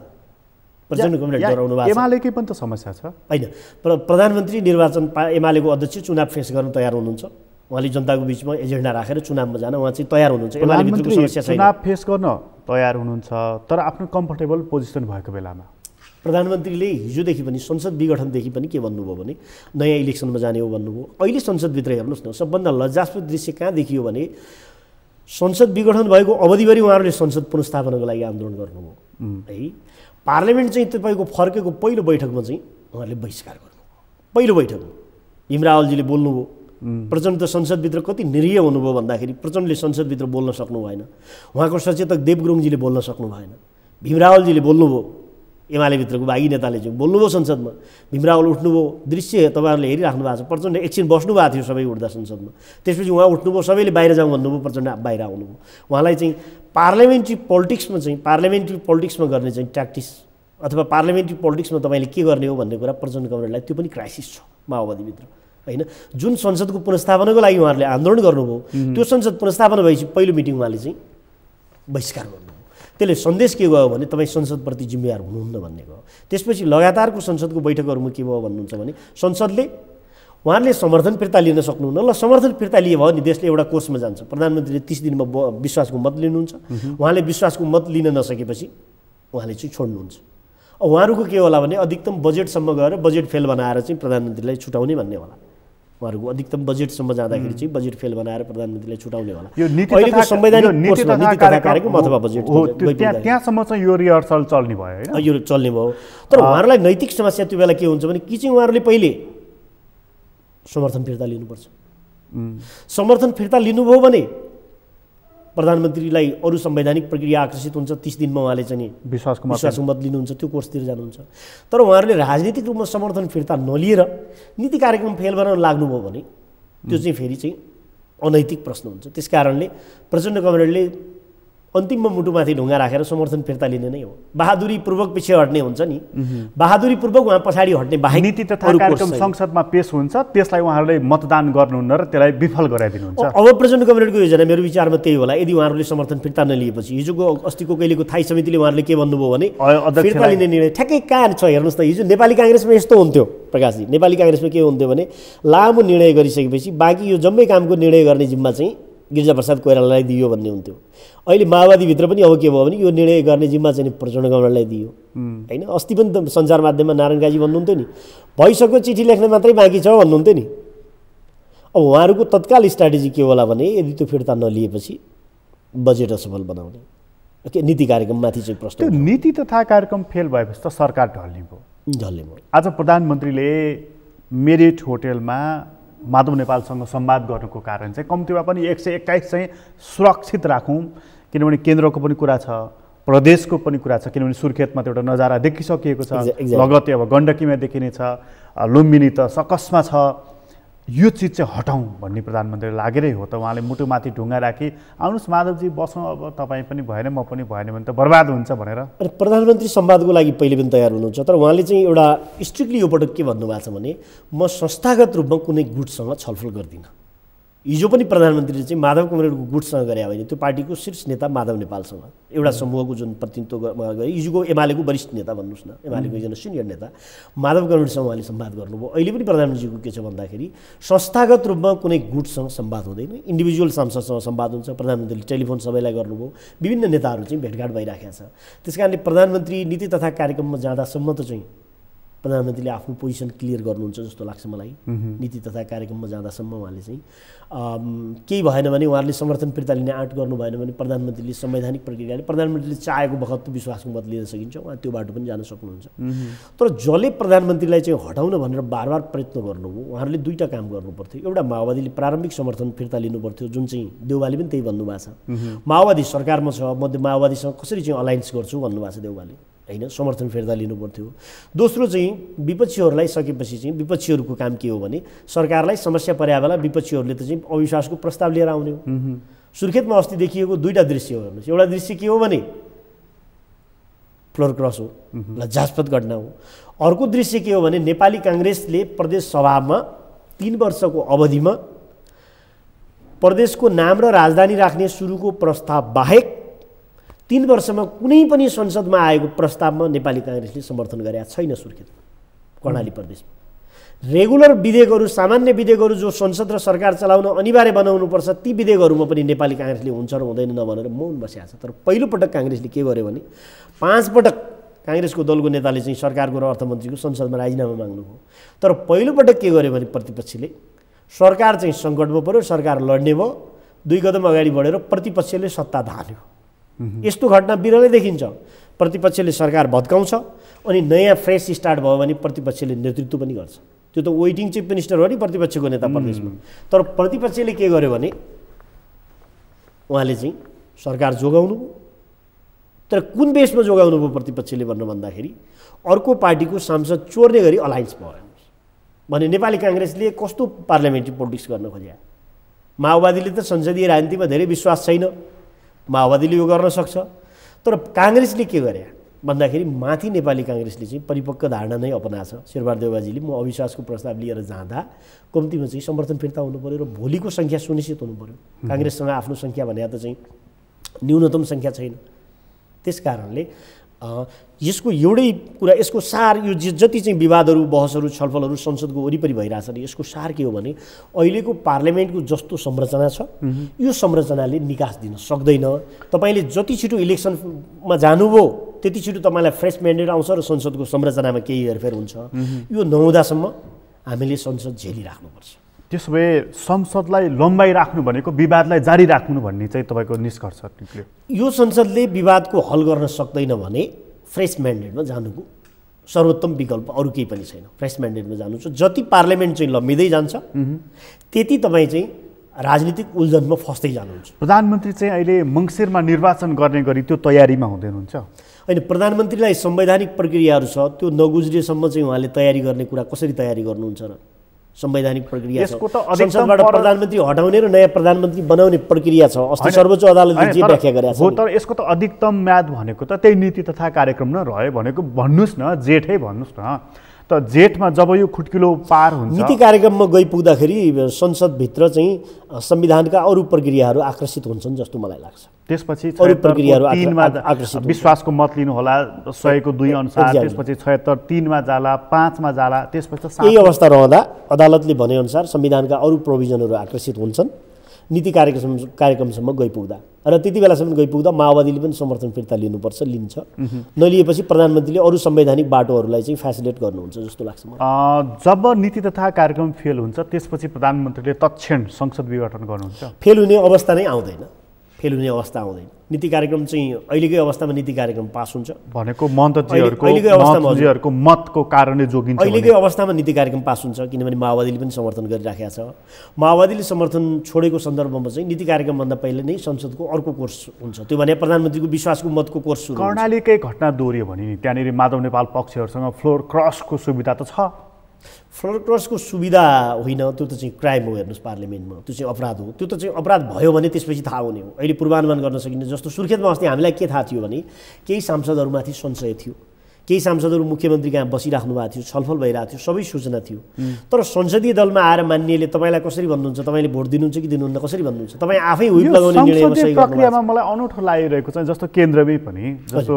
प्रचण्ड कमरेड डराउनु भएको छ। एमालेकै पनि त समस्या छ होइन। प्रधानमन्त्री निर्वाचन एमालेको अध्यक्ष चुनाव फेस गर्न तयार हुनुहुन्छ। उहाँले जनताको बिचमा एजेन्डा राखेर चुनावमा जान उहाँ चाहिँ तयार हुनुहुन्छ। एमालेभित्रको समस्या छैन। चुनाव फेस गर्न तयार हुनुहुन्छ तर आफ्नो कम्फर्टेबल पोजिसन भएको बेलामा प्रधानमन्त्रीले हिजोदेखि पनि संसद विघटनदेखि पनि के भन्नुभयो भने नयाँ इलेक्सनमा जाने हो भन्नुभयो। अहिले संसदभित्र हेर्नुहोस् न, सबभन्दा लज्जास्पद दृश्य कहाँ देखियो भने संसद विघटन भएको अवधिभरि उहाँहरूले संसद पुनर्स्थापनाको लागि आन्दोलन गर्नुभयो है। पार्लियामेन्ट चाहिँ तपाईँको फर्केको पहिलो बैठकमा चाहिँ उहाँहरूले बहिष्कार गर्नुभयो। पहिलो बैठकमा भीमरावलजीले बोल्नुभयो। प्रचण्ड त संसदभित्र कति निरीह हुनुभयो भन्दाखेरि प्रचण्डले संसदभित्र बोल्न सक्नु भएन। उहाँको सचेतक देव गुरुङजीले बोल्न सक्नु भएन। भीमरावलजीले बोल्नुभयो, एमालेभित्रको बागी नेताले चाहिँ बोल्नुभयो संसदमा। भीमरावल उठ्नुभयो, दृश्य तपाईँहरूले हेरिराख्नु भएको छ। प्रचण्ड एकछिन बस्नु भएको थियो सबै उठ्दा संसदमा, त्यसपछि उहाँ उठ्नुभयो, सबैले बाहिर जाउँ भन्नुभयो, प्रचण्ड बाहिर आउनुभयो। उहाँलाई चाहिँ पार्लियामेन्ट्री पोलिटिक्समा गर्ने चाहिँ ट्याक्टिक्स अथवा पार्लियामेन्ट्री पोलिटिक्समा तपाईँले के गर्ने हो भन्ने कुरा प्रचण्ड कमरेडलाई त्यो पनि क्राइसिस छ माओवादीभित्र होइन। जुन संसदको पुनर्स्थापनाको लागि उहाँहरूले आन्दोलन गर्नुभयो त्यो संसद पुनर्स्थापना भएपछि पहिलो मिटिङ उहाँले चाहिँ बहिष्कार गर्नुभयो। त्यसले सन्देश के गयो भने तपाईँ संसदप्रति जिम्मेवार हुनुहुन्न भन्ने गयो। त्यसपछि लगातारको संसदको बैठकहरूमा के भयो भन्नुहुन्छ भने संसदले उहाँहरूले समर्थन फिर्ता लिन सक्नुहुन्न। ल समर्थन फिर्ता लिए भयो नि देशले एउटा कोर्समा जान्छ। प्रधानमन्त्रीले 30 दिनमा विश्वासको मत लिनुहुन्छ। उहाँले विश्वासको मत लिन नसकेपछि उहाँले चाहिँ छोड्नुहुन्छ। अब उहाँहरूको के होला भने अधिकतम बजेटसम्म गएर बजेट फेल बनाएर चाहिँ प्रधानमन्त्रीलाई छुटाउने भन्ने होला। उहाँहरूको अधिकतम बजेटसम्म जाँदाखेरि चाहिँ बजेट फेल बनाएर प्रधानमन्त्रीलाई छुटाउने होला। अहिलेको संवैधानिक नीति तथा कार्यक्रम अथवा बजेट त्यहाँसम्म चाहिँ यो रिहर्सल चल्ने भयो होइन, यो चल्ने भयो। तर उहाँहरूलाई नैतिक समस्या त्यो बेला के हुन्छ भने कि चाहिँ उहाँहरूले पहिले समर्थन फिर्ता लिनुपर्छ। समर्थन फिर्ता लिनुभयो भने प्रधानमन्त्रीलाई अरू संवैधानिक प्रक्रिया आकर्षित हुन्छ। 30 दिनमा उहाँले चाहिँ विश्वासको मत लिनुहुन्छ, त्यो कोर्सतिर जानुहुन्छ। तर उहाँहरूले राजनीतिक रूपमा समर्थन फिर्ता नलिएर नीति कार्यक्रम फेल बनाउन लाग्नुभयो भने त्यो चाहिँ फेरि चाहिँ अनैतिक प्रश्न हुन्छ। त्यस कारणले प्रचण्ड कमरेडले अन्तिममा मुटुमाथि ढुङ्गा राखेर समर्थन फिर्ता लिने नै हो। बहादुरीपूर्वक पछि हट्ने हुन्छ नि, बहादुरीपूर्वक उहाँ पछाडि हट्ने बाहेक नीति तथा कार्यक्रम संसदमा पेश हुन्छ, त्यसलाई उहाँहरूले मतदान गर्नुहुन्न र त्यसलाई विफल गराइदिनुहुन्छ। अब प्रचण्ड कमरेडको योजना मेरो विचारमा त्यही होला। यदि उहाँहरूले समर्थन फिर्ता नलिएपछि हिजोको अस्तिको कहिलेको थाई समितिले उहाँहरूले के भन्नुभयो भने फिर्ता लिने निर्णय ठ्याक्कै कहाँ छ हेर्नुहोस् त। हिजो नेपाली काङ्ग्रेसमा यस्तो हुन्थ्यो प्रकाशजी, नेपाली काङ्ग्रेसमा के हुन्थ्यो भने लामो निर्णय गरिसकेपछि बाँकी यो जम्मै कामको निर्णय गर्ने जिम्मा चाहिँ गिरिजाप्रसाद कोइरालालाई दियो भन्ने हुन्थ्यो। अहिले माओवादीभित्र पनि अब के भयो भने यो निर्णय गर्ने जिम्मा चाहिँ प्रचण्ड कमरेडलाई दियो होइन। अस्ति पनि त सञ्चार माध्यममा नारायण काजी भन्नुहुन्थ्यो नि भइसक्यो चिठी लेख्न मात्रै बाँकी छ भन्नुहुन्थ्यो नि। अब उहाँहरूको तत्काल स्ट्राटेजी के होला भने यदि त्यो फिर्ता नलिएपछि बजेट असफल बनाउने के नीति कार्यक्रममाथि चाहिँ प्रश्न। त्यो नीति तथा कार्यक्रम फेल भएपछि त सरकार ढल्ने भयो। आज प्रधानमन्त्रीले मेरिट होटेलमा माधव नेपालसँग संवाद गर्नुको कारण चाहिँ कम्तीमा पनि 121 चाहिँ सुरक्षित राखौँ, किनभने केन्द्रको पनि कुरा छ, प्रदेशको पनि कुरा छ। किनभने सुर्खेतमा त एउटा नजारा देखिसकिएको छ, लगत्तै अब गण्डकीमा देखिने छ, लुम्बिनी त सकसमा छ। यो चिज चाहिँ हटाउँ भन्ने प्रधानमन्त्रीले लागेरै हो त। उहाँले मुटुमाथि ढुङ्गा राखी आउनुहोस् माधवजी बसौँ, अब तपाईँ पनि भएन म पनि भएन भने त बर्बाद हुन्छ भनेर प्रधानमन्त्री संवादको लागि पहिले पनि तयार हुनुहुन्छ। तर उहाँले चाहिँ एउटा स्ट्रिक्टली यो पटक के भन्नुभएको छ भने म संस्थागत रूपमा कुनै गुटसँग छलफल गर्दिनँ। हिजो पनि प्रधानमन्त्रीले चाहिँ माधव कमरेडको गुटसँग गरे होइन, त्यो पार्टीको शीर्ष नेता माधव नेपालसँग एउटा समूहको जुन प्रतिनिधित्व गरे। हिजोको एमालेको वरिष्ठ नेता भन्नुहोस् न, एमालेको एकजना सिनियर नेता माधव कमरेडसँग उहाँले संवाद गर्नुभयो। अहिले पनि प्रधानमन्त्रीको के छ भन्दाखेरि संस्थागत रूपमा कुनै गुटसँग संवाद हुँदैन, इन्डिभिजुअल सांसदसँग संवाद हुन्छ। प्रधानमन्त्रीले टेलिफोन सबैलाई गर्नुभयो, विभिन्न नेताहरू चाहिँ भेटघाट भइराखेको छ। त्यस कारणले प्रधानमन्त्री नीति तथा कार्यक्रममा जाँदासम्म त चाहिँ प्रधानमन्त्रीले आफ्नो पोजिसन क्लियर गर्नुहुन्छ जस्तो लाग्छ मलाई। नीति तथा कार्यक्रममा जाँदासम्म उहाँले चाहिँ केही भएन भने उहाँहरूले समर्थन फिर्ता लिने आँट गर्नु भएन भने प्रधानमन्त्रीले संवैधानिक प्रक्रियाले प्रधानमन्त्रीले चाहेको बखत विश्वासको मत लिन सकिन्छ, उहाँ त्यो बाटो पनि जान सक्नुहुन्छ। तर जसले प्रधानमन्त्रीलाई चाहिँ हटाउन भनेर बार प्रयत्न गर्नुभयो, उहाँहरूले दुईवटा काम गर्नुपर्थ्यो। एउटा, माओवादीले प्रारम्भिक समर्थन फिर्ता लिनुपर्थ्यो, जुन चाहिँ देउवाले पनि त्यही भन्नुभएको छ। माओवादी सरकारमा छ, म माओवादीसँग कसरी चाहिँ अलायन्स गर्छु भन्नुभएको छ देउवाले, होइन, समर्थन फिर्ता लिनुपर्थ्यो। दोस्रो चाहिँ विपक्षीहरूलाई सकेपछि चाहिँ विपक्षीहरूको काम के हो भने सरकारलाई समस्या पर्या बेला विपक्षीहरूले त चाहिँ अविश्वासको प्रस्ताव लिएर आउने हो। सुर्खेतमा अस्ति देखिएको दुईवटा दृश्य हो हेर्नुहोस्। एउटा दृश्य के हो भने फ्लोर क्रस हो, लज्जास्पद घटना हो। अर्को दृश्य के हो भने नेपाली काङ्ग्रेसले प्रदेश सभामा 3 वर्षको अवधिमा प्रदेशको नाम र राजधानी राख्ने सुरुको प्रस्ताव बाहेक 3 वर्षमा कुनै पनि संसदमा आएको प्रस्तावमा नेपाली काङ्ग्रेसले समर्थन गरेका छैन। सुर्खेतमा, कर्णाली प्रदेशमा रेगुलर विधेयकहरू, सामान्य विधेयकहरू जो संसद र सरकार चलाउन अनिवार्य बनाउनुपर्छ, ती विधेयकहरूमा पनि नेपाली काङ्ग्रेसले हुन्छ र हुँदैन नभनेर मौन बसेको छ। तर पहिलोपटक काङ्ग्रेसले के गर्यो भने 5 पटक काङ्ग्रेसको दलको नेताले चाहिँ सरकारको र अर्थमन्त्रीको संसदमा राजीनामा माग्नुभयो। तर पहिलोपटक के गर्यो भने प्रतिपक्षले, सरकार चाहिँ सङ्कटमा पर्यो, सरकार लड्ने भयो, 2 कदम अगाडि बढेर प्रतिपक्षले सत्ता धान्यो। यस्तो घटना बिरलै देखिन्छ। प्रतिपक्षले सरकार भत्काउँछ अनि नयाँ फ्रेस स्टार्ट भयो भने प्रतिपक्षले नेतृत्व पनि गर्छ। त्यो त वेटिङ चिफ मिनिस्टर हो नि प्रतिपक्षको नेता प्रदेशमा। तर प्रतिपक्षले के गर्यो भने उहाँले चाहिँ सरकार जोगाउनु, तर कुन बेसमा जोगाउनु भयो प्रतिपक्षले भनेर भन्दाखेरि अर्को पार्टीको सांसद चोर्ने गरी अलायन्स भयो भने नेपाली काङ्ग्रेसले कस्तो पार्लियामेन्ट्री पोलिटिक्स गर्न खोज्या। माओवादीले त संसदीय राजनीतिमा धेरै विश्वास छैन, माओवादीले यो गर्न सक्छ। तर काङ्ग्रेसले के गरे भन्दाखेरि माथि नेपाली काङ्ग्रेसले चाहिँ परिपक्व धारणा नै अपनाएको छ। शेरबहादुर देउवाजीले म अविश्वासको प्रस्ताव लिएर जाँदा कम्तीमा चाहिँ समर्थन फिर्ता हुनु पऱ्यो र भोलिको सङ्ख्या सुनिश्चित हुनु पऱ्यो। काङ्ग्रेससँग आफ्नो सङ्ख्या भने त चाहिँ न्यूनतम सङ्ख्या छैन। त्यस कारणले यसको एउटै कुरा, यसको सार, यो जति चाहिँ विवादहरू, बहसहरू, छलफलहरू संसदको वरिपरि भइरहेछ नि, यसको सार के हो भने अहिलेको पार्लियामेन्टको जस्तो संरचना छ यो संरचनाले निकास दिन सक्दैन। तपाईँले जति छिटो इलेक्सनमा जानुभयो त्यति छिटो तपाईँलाई फ्रेस म्यान्डेट आउँछ र संसदको संरचनामा केही हेरफेर हुन्छ। यो नहुँदासम्म हामीले संसद झेलिराख्नुपर्छ। त्यसो भए संसदलाई लम्बाइ राख्नु भनेको विवादलाई जारी राख्नु भन्ने चाहिँ तपाईँको निष्कर्ष निक्ल्यो। यो संसदले विवादको हल गर्न सक्दैन भने फ्रेस म्यान्डेटमा जानुको सर्वोत्तम विकल्प अरू केही पनि छैन। फ्रेस म्यान्डेटमा जानु छ। जति पार्लियामेन्ट चाहिँ लम्बिँदै जान्छ त्यति तपाईँ चाहिँ राजनीतिक उल्झनमा फस्दै जानुहुन्छ। प्रधानमन्त्री चाहिँ अहिले मङ्सिरमा निर्वाचन गर्ने गरी त्यो तयारीमा हुँदै हुनुहुन्छ? होइन, प्रधानमन्त्रीलाई संवैधानिक प्रक्रियाहरू छ, त्यो नगुज्रेसम्म चाहिँ उहाँले तयारी गर्ने कुरा कसरी तयारी गर्नुहुन्छ र? संवैधानिक प्रक्रिया छ, संसदबाट प्रधानमन्त्री हटाउने र नयाँ प्रधानमन्त्री बनाउने प्रक्रिया छ। अस्ति सर्वोच्च अदालतले जे व्याख्या गरेको छ। तर यसको त अधिकतम म्याद भनेको त त्यही नीति तथा कार्यक्रम नै रह्यो भनेको भन्नुहोस् न, जेठै भन्नुहोस् न। त जेठमा जब यो खुट्किलो पार हुन्छ, नीति कार्यक्रममा गइपुग्दाखेरि संसदभित्र चाहिँ संविधानका अरू प्रक्रियाहरू आकर्षित हुन्छन् जस्तो मलाई लाग्छ। त्यसपछि अरू प्रक्रियाहरू विश्वासको मत लिनु होला 100 को 2 अनुसार, त्यसपछि 76 3 मा जाला, 5 मा जाला, त्यसपछि यही अवस्था रहँदा अदालतले भनेअनुसार संविधानका अरू प्रोभिजनहरू आकर्षित हुन्छन् नीति कार्यक्रमसम्म गइपुग्दा। र त्यति बेलासम्म गइपुग्दा माओवादीले पनि समर्थन फिर्ता लिनुपर्छ, लिन्छ। नलिएपछि प्रधानमन्त्रीले अरू संवैधानिक बाटोहरूलाई चाहिँ फेसिलिटेट गर्नुहुन्छ जस्तो लाग्छ मलाई। जब नीति तथा कार्यक्रम फेल हुन्छ त्यसपछि प्रधानमन्त्रीले तत्क्षण संसद विघटन गर्नुहुन्छ? फेल हुने अवस्था नै आउँदैन, फेल हुने अवस्था आउँदैन। नीति कार्यक्रम चाहिँ अहिलेकै अवस्थामा नीति कार्यक्रम पास हुन्छ भनेको मन्त्रीहरूको मतको कारणले जोगिन्छ। अहिलेकै अवस्थामा नीति कार्यक्रम पास हुन्छ किनभने माओवादीले पनि समर्थन गरिराखेको छ। माओवादीले समर्थन छोडेको सन्दर्भमा चाहिँ नीति कार्यक्रमभन्दा पहिले नै संसदको अर्को कोर्स हुन्छ, त्यो भने प्रधानमन्त्रीको विश्वासको मतको कोर्स सुरु हुन्छ। कर्णालीकै घटना दोहोरियो भने नि त्यहाँनिर माधव नेपाल पक्षहरूसँग फ्लोर क्रसको सुविधा त छ। फ्लोर क्रसको सुविधा होइन, त्यो त चाहिँ क्राइम हो। हेर्नुहोस्, पार्लियामेन्टमा त्यो चाहिँ अपराध हो। त्यो त चाहिँ अपराध भयो भने त्यसपछि थाहा हुने हो। अहिले पूर्वानुमान गर्न सकिने जस्तो सुर्खेतमा अस्ति हामीलाई के थाहा थियो भने केही सांसदहरूमाथि संशय थियो, केही सांसदहरू मुख्यमन्त्री कहाँ बसिराख्नु भएको थियो, छलफल भइरहेको थियो, सबै सूचना थियो। तर संसदीय दलमा आएर मान्नेले तपाईँलाई कसरी भन्नुहुन्छ, तपाईँले भोट दिनुहुन्छ कि दिनुहुन्न कसरी भन्नुहुन्छ, तपाईँ आफै हुइप लगाउने निर्णयमा सही गर्नु। प्रक्रियामा मलाई अनौठो लागिरहेको छ, जस्तो केन्द्रमै पनि जस्तो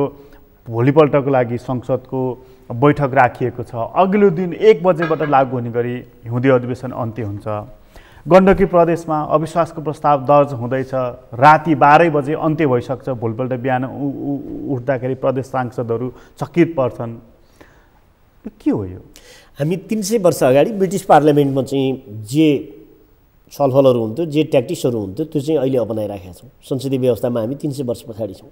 भोलिपल्टको लागि संसदको बैठक राखिएको छ, अघिल्लो दिन 1 बजेबाट लागू हुने गरी हिउँदे अधिवेशन अन्त्य हुन्छ। गण्डकी प्रदेशमा अविश्वासको प्रस्ताव दर्ज हुँदैछ, राति 12 बजे अन्त्य भइसक्छ, भोलिपल्ट बिहान उठ्दाखेरि प्रदेश सांसदहरू चकित पर्छन्। के हो यो? हामी 300 वर्ष अगाडि ब्रिटिस पार्लियामेन्टमा चाहिँ जे छलफलहरू हुन्थ्यो, जे ट्याक्टिक्सहरू हुन्थ्यो, त्यो चाहिँ अहिले अपनाइराखेका छौँ। संसदीय व्यवस्थामा हामी 300 वर्ष पछाडि छौँ।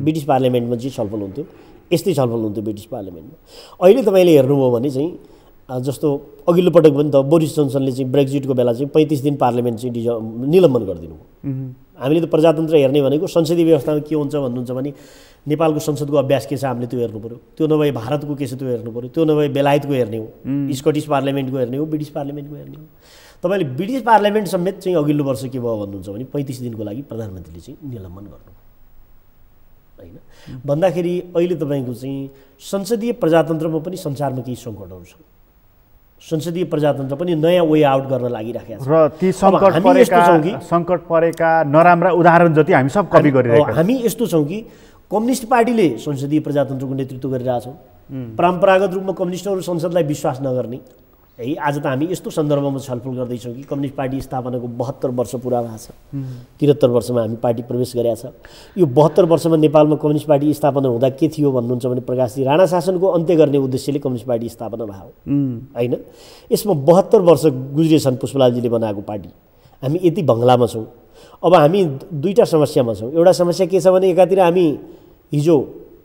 ब्रिटिस पार्लियामेन्टमा जे छलफल हुन्थ्यो यस्तै छलफल हुन्थ्यो ब्रिटिस पार्लियामेन्टमा। अहिले तपाईँले हेर्नुभयो भने चाहिँ जस्तो अघिल्लो पटक पनि त बोरिस जोन्सनले चाहिँ ब्रेक्जिटको बेला चाहिँ 35 दिन पार्लियामेन्ट चाहिँ निलम्बन गरिदिनु। हामीले त प्रजातन्त्र हेर्ने भनेको संसदीय व्यवस्थामा के हुन्छ भन्नुहुन्छ भने नेपालको संसदको अभ्यास के छ हामीले त्यो हेर्नु पऱ्यो, त्यो नभए भारतको के छ त्यो हेर्नु पऱ्यो, त्यो नभए बेलायतको हेर्ने हो, स्कटिस पार्लियामेन्टको हेर्ने हो, ब्रिटिस पार्लियामेन्टको हेर्ने हो। तपाईँले ब्रिटिस पार्लियामेन्ट समेत चाहिँ अघिल्लो वर्ष के भयो भन्नुहुन्छ भने 35 दिनको लागि प्रधानमन्त्रीले चाहिँ निलम्बन गर्नु होइन भन्दाखेरि अहिले तपाईँको चाहिँ संसदीय प्रजातन्त्रमा पनि संसारमा केही सङ्कटहरू छन्। संसदीय प्रजातन्त्र पनि नयाँ वे आउट गर्न लागिराखेका छन् र ती सङ्कट परेका नराम्रा उदाहरण जति हामी सब कपी गरिरहेका छौँ। हामी यस्तो छौँ कि कम्युनिस्ट पार्टीले संसदीय प्रजातन्त्रको नेतृत्व गरिरहेछौँ। परम्परागत रूपमा कम्युनिस्टहरू संसदलाई विश्वास नगर्ने है। आज त हामी यस्तो सन्दर्भमा छलफल गर्दैछौँ कि कम्युनिस्ट पार्टी स्थापनाको 72 वर्ष पुरा भएको छ। 73 वर्षमा हामी पार्टी प्रवेश गरेका छ। यो 72 वर्षमा नेपालमा कम्युनिस्ट पार्टी स्थापना हुँदा के थियो भन्नुहुन्छ भने प्रकाशजी राणा शासनको अन्त्य गर्ने उद्देश्यले कम्युनिस्ट पार्टी स्थापना भयो होइन। यसमा 72 वर्ष गुज्रेछन् पुष्पलालजीले बनाएको पार्टी। हामी यति बङ्गलामा छौँ। अब हामी दुईवटा समस्यामा छौँ। एउटा समस्या के छ भने एकातिर हामी हिजो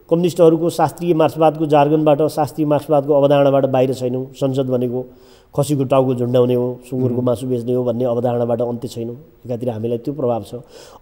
कम्युनिस्टहरूको शास्त्रीय मार्क्सवादको जार्गनबाट, शास्त्रीय मार्क्सवादको अवधारणाबाट बाहिर छैनौँ। संसद भनेको खसीको टाउको झुन्डाउने हो, सुँगुरको मासु बेच्ने हो भन्ने अवधारणाबाट अन्त्य छैनौँ। एकातिर हामीलाई त्यो प्रभाव छ।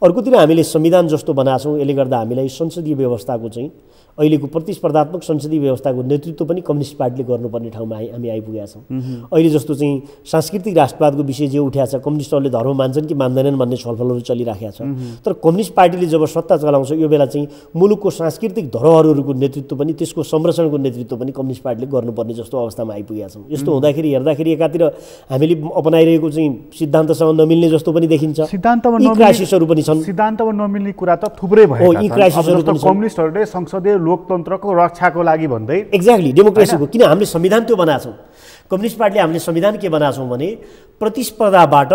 अर्कोतिर हामीले संविधान जस्तो बनाएको छौँ। यसले गर्दा हामीलाई संसदीय व्यवस्थाको चाहिँ अहिलेको प्रतिस्पर्धात्मक संसदीय व्यवस्थाको नेतृत्व पनि कम्युनिस्ट पार्टीले गर्नुपर्ने ठाउँमा हामी आइपुगेका छौँ। अहिले जस्तो चाहिँ सांस्कृतिक राष्ट्रवादको विषय जे उठ्या छ, कम्युनिस्टहरूले धर्म मान्छन् कि मान्दैनन् भन्ने छलफलहरू चलिराखेका छ। तर कम्युनिस्ट पार्टीले जब सत्ता चलाउँछ यो बेला चाहिँ मुलुकको सांस्कृतिक धरोहरहरूको नेतृत्व पनि, त्यसको संरक्षणको नेतृत्व पनि कम्युनिस्ट पार्टीले गर्नुपर्ने जस्तो अवस्थामा आइपुगेका छौँ। यस्तो हुँदाखेरि हेर्दाखेरि एकातिर हामीले अपनाइरहेको चाहिँ सिद्धान्तसँग नमिल्ने जस्तो पनि देखिन्छ। सिद्धान्तमा क्राइसिसहरू पनि छन्। सिद्धान्तमा नमिल्ने कुरा त थुप्रै भएका छन्। कम्युनिस्टहरूले संसदीय लोकतन्त्रको रक्षाको लागि भन्दै एक्ज्याक्टली डेमोक्रेसीको, किन हामीले संविधान त्यो बनाएको छौँ। कम्युनिस्ट पार्टीले हामीले संविधान के बनाएको छौँ भने प्रतिस्पर्धाबाट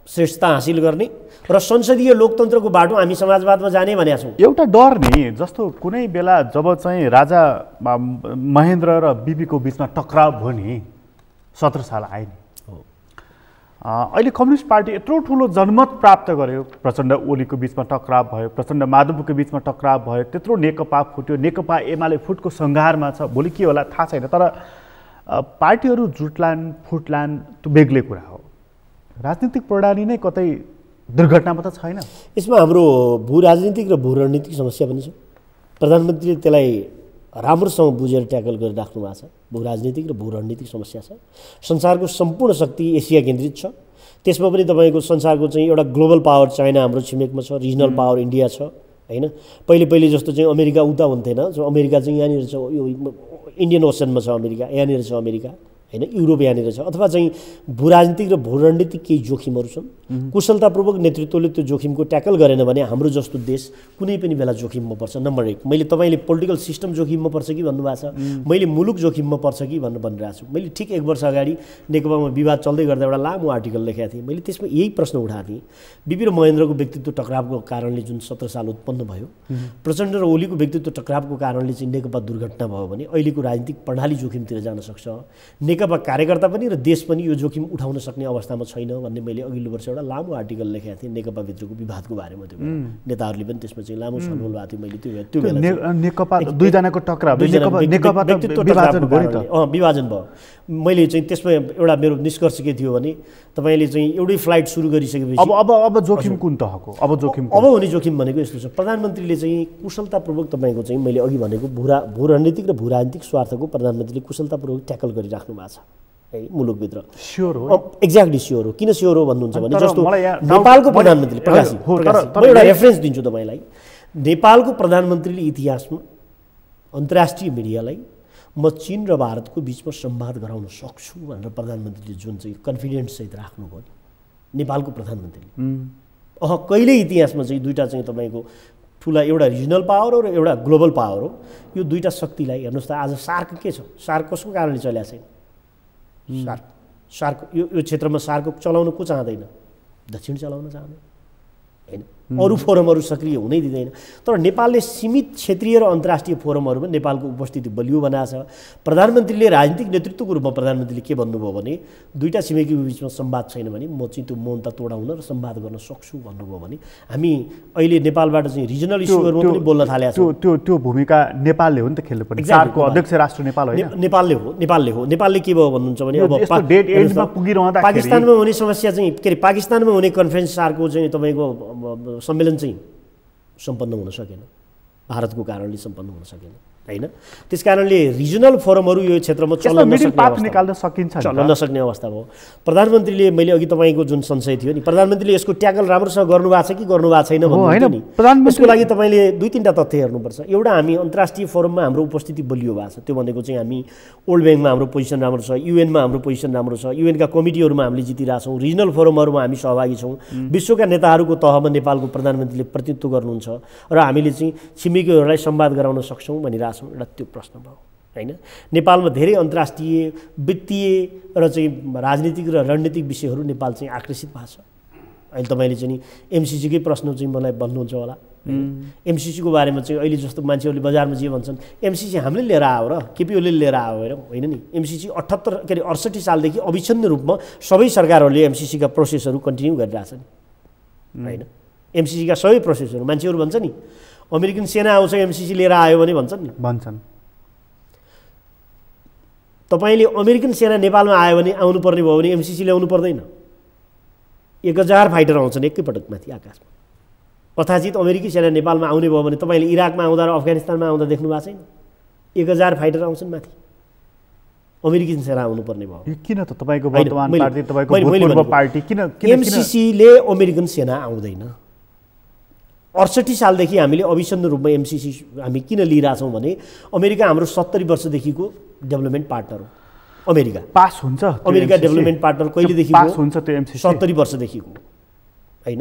श्रेष्ठता हासिल गर्ने र संसदीय लोकतन्त्रको बाटो हामी समाजवादमा जाने भनेका छौँ। एउटा डर नि, जस्तो कुनै बेला जब चाहिँ राजा महेन्द्र र बिपीको बिचमा टक्राव भयो नि, 17 साल आए नि। अहिले कम्युनिस्ट पार्टी यत्रो ठुलो जनमत प्राप्त गर्यो। प्रचण्ड ओलीको बिचमा टक्राव भयो, प्रचण्ड माधवको बिचमा टक्राव भयो, त्यत्रो नेकपा फुट्यो, नेकपा एमाले फुटको सङ्घारमा छ। भोलि के होला थाहा छैन, तर पार्टीहरू जुट्लान् फुट्लान् त्यो बेग्लै कुरा हो। राजनीतिक प्रणाली नै कतै दुर्घटनामा त छैन। यसमा हाम्रो भू राजनीतिक र भू रणनीतिक समस्या पनि छ। प्रधानमन्त्रीले त्यसलाई राम्रोसँग बुझेर ट्याकल गरिराख्नु भएको छ। भू राजनीतिक र भू रणनीतिक समस्या छ। संसारको सम्पूर्ण शक्ति एसिया केन्द्रित छ। त्यसमा पनि तपाईँको संसारको चाहिँ एउटा ग्लोबल पावर चाइना हाम्रो छिमेकमा छ, रिजनल पावर इन्डिया छ होइन। पहिले जस्तो चाहिँ अमेरिका उता हुन्थेन। अमेरिका चाहिँ यहाँनिर छ, यो इन्डियन ओसनमा छ अमेरिका, यहाँनिर छ अमेरिका होइन, युरोप यहाँनिर छ। अथवा चाहिँ भू राजनीतिक र भू रणनीतिक केही जोखिमहरू छन्। कुशलतापूर्वक नेतृत्वले त्यो जोखिमको ट्याकल गरेन भने हाम्रो जस्तो देश कुनै पनि बेला जोखिममा पर्छ। नम्बर 1, मैले तपाईँले पोलिटिकल सिस्टम जोखिममा पर्छ कि भन्नुभएको छ, मैले मुलुक जोखिममा पर्छ कि भनिरहेको छु। मैले ठिक 1 वर्ष अगाडि नेकपामा विवाद चल्दै गर्दा एउटा लामो आर्टिकल लेखेको थिएँ। मैले त्यसमा यही प्रश्न उठाएको थिएँ। बिपी र महेन्द्रको व्यक्तित्व टक्रावको कारणले जुन 17 साल उत्पन्न भयो, प्रचण्ड र ओलीको व्यक्तित्व टक्रावको कारणले चाहिँ नेकपा दुर्घटना भयो भने अहिलेको राजनीतिक प्रणाली जोखिमतिर जान सक्छ। नेकपा कार्यकर्ता पनि र देश पनि यो जोखिम उठाउन सक्ने अवस्थामा छैन भन्ने मैले अघिल्लो वर्ष एउटा लामो आर्टिकल लेखेको थिएँ नेकपाभित्रको विवादको बारेमा। त्यो नेताहरूले पनि त्यसमा चाहिँ लामो छलफल भएको थियो। मैले त्यो बेला नेकपा दुईजनाको टक्राव विभाजन भयो। मैले चाहिँ त्यसमा एउटा मेरो निष्कर्ष के थियो भने तपाईँले चाहिँ एउटै फ्लाइट सुरु गरिसकेपछि अब जोखिम कुन तहको, अब हुने जोखिम भनेको यस्तो छ। प्रधानमन्त्रीले चाहिँ कुशलतापूर्वक तपाईँको चाहिँ मैले अघि भनेको भू रणनीतिक र भू राजनीतिक स्वार्थको प्रधानमन्त्रीले कुशलतापूर्वक ट्याकल गरिराख्नु भएको छ है मुलुकभित्र। स्योर हो, एक्ज्याक्टली स्योर हो। किन स्योर हो भन्नुहुन्छ भने जस्तो नेपालको प्रधानमन्त्री एउटा रेफरेन्स दिन्छु तपाईँलाई। नेपालको प्रधानमन्त्रीले इतिहासमा अन्तर्राष्ट्रिय मिडियालाई म चीन र भारतको बिचमा संवाद गराउन सक्छु भनेर प्रधानमन्त्रीले जुन चाहिँ कन्फिडेन्स सहित राख्नुभयो नेपालको प्रधानमन्त्रीले, कहिल्यै इतिहासमा चाहिँ दुईवटा चाहिँ तपाईँको ठुला एउटा रिजनल पावर हो र एउटा ग्लोबल पावर हो। यो दुईवटा शक्तिलाई हेर्नुहोस् त आज सार्क के छ, सार्क कसको कारणले चलेको छैन? सार्क यो क्षेत्रमा सार्क चलाउन को चाहँदैन? दक्षिण चलाउन चाहँदैन होइन। अरू फोरमहरू सक्रिय हुनै दिँदैन। तर नेपालले सीमित क्षेत्रीय र अन्तर्राष्ट्रिय फोरमहरूमा नेपालको उपस्थिति बलियो बनाएको छ। प्रधानमन्त्रीले राजनीतिक नेतृत्वको रूपमा प्रधानमन्त्रीले के भन्नुभयो भने दुईटा छिमेकीको बिचमा संवाद छैन भने म चाहिँ त्यो मौनता तोडाउन र संवाद गर्न सक्छु भन्नुभयो भने हामी अहिले नेपालबाट चाहिँ रिजनल इस्युहरूमा पनि बोल्न थालेका छौँ। त्यो भूमिका नेपालले हो नि त खेल्नु पर्ने। सार्कको अध्यक्ष राष्ट्र नेपाल होइन? नेपालले हो। नेपालले के भयो भन्नुहुन्छ भने अब डेड एन्डमा पुगिरहँदा पाकिस्तानमा हुने समस्या चाहिँ के अरे पाकिस्तानमा हुने कन्फरेन्स सार्कको चाहिँ तपाईँको सम्मेलन चाहिँ सम्पन्न हुन सकेन, भारतको कारणले सम्पन्न हुन सकेन हैन। त्यसकारणले रिजनल फोरमहरू यो क्षेत्रमा चल्न नसक्ने अवस्था भयो। प्रधानमन्त्रीले मैले अघि तपाईँको जुन संशय थियो नि, प्रधानमन्त्रीले यसको ट्याकल राम्रोसँग गर्नुभएको छ कि गर्नुभएको छैन भन्नु नि, यसको लागि तपाईँले दुई तीनटा तथ्य हेर्नुपर्छ। एउटा हामी अन्तर्राष्ट्रिय फोरममा हाम्रो उपस्थिति बलियो भएको छ, त्यो भनेको चाहिँ हामी वर्ल्ड ब्याङ्कमा हाम्रो पोजिसन राम्रो छ, युएनमा हाम्रो पोजिसन राम्रो छ, युएनका कमिटीहरूमा हामीले जितिरहेछौँ, रिजनल फोरमहरूमा हामी सहभागी छौँ, विश्वका नेताहरूको तहमा नेपालको प्रधानमन्त्रीले प्रतिनिधित्व गर्नुहुन्छ र हामीले चाहिँ छिमेकीहरूलाई संवाद गराउन सक्छौँ भनिरहेछौँ। एउटा त्यो प्रश्न भयो हैन। नेपालमा धेरै अन्तर्राष्ट्रिय वित्तीय र चाहिँ राजनीतिक र रणनीतिक विषयहरू नेपाल चाहिँ आकर्षित भएको छ। अहिले तपाईँले चाहिँ एमसीसीकै प्रश्न चाहिँ मलाई भन्नुहुन्छ होला। एमसीसीको बारेमा चाहिँ अहिले जस्तो मान्छेहरूले बजारमा जे भन्छन् एमसीसी हामीले लिएर आयो र केपी ओलीले लिएर आयो होइन नि। एमसीसी 68 सालदेखि अविच्छिन्न रूपमा सबै सरकारहरूले एमसीसीका प्रोसेसहरू कन्टिन्यू गरिरहेछन् होइन। एमसीसीका सबै प्रोसेसहरू मान्छेहरू भन्छ नि अमेरिकन सेना आउँछ एमसीसी लिएर आयो भने भन्छन्। तपाईँले अमेरिकन सेना नेपालमा आयो भने आउनुपर्ने भयो भने एमसीसी ल्याउनु पर्दैन। 1000 फाइटर आउँछन् एकैपटक माथि आकाशमा। कथाचित अमेरिकी सेना नेपालमा आउने भयो भने तपाईँले इराकमा आउँदा र अफगानिस्तानमा आउँदा देख्नु भएको छैन? 1000 फाइटर आउँछन् माथि, अमेरिकन सेना आउनुपर्ने भयो। किन त तपाईँको वर्तमान पार्टी तपाईँको भूतपूर्व पार्टी किन एमसीसीले अमेरिकन सेना आउँदैन? 68 सालदेखि हामीले अविच्छिन्न रूपमा एमसीसी हामी किन लिइरहेछौँ भने अमेरिका हाम्रो 70 वर्षदेखिको डेभलपमेन्ट पार्टनर हो। अमेरिका पास हुन्छ, अमेरिका डेभलपमेन्ट पार्टनर कहिलेदेखि पास हुन्छ? त्यो एमसीसी 70 वर्षदेखिको हैन।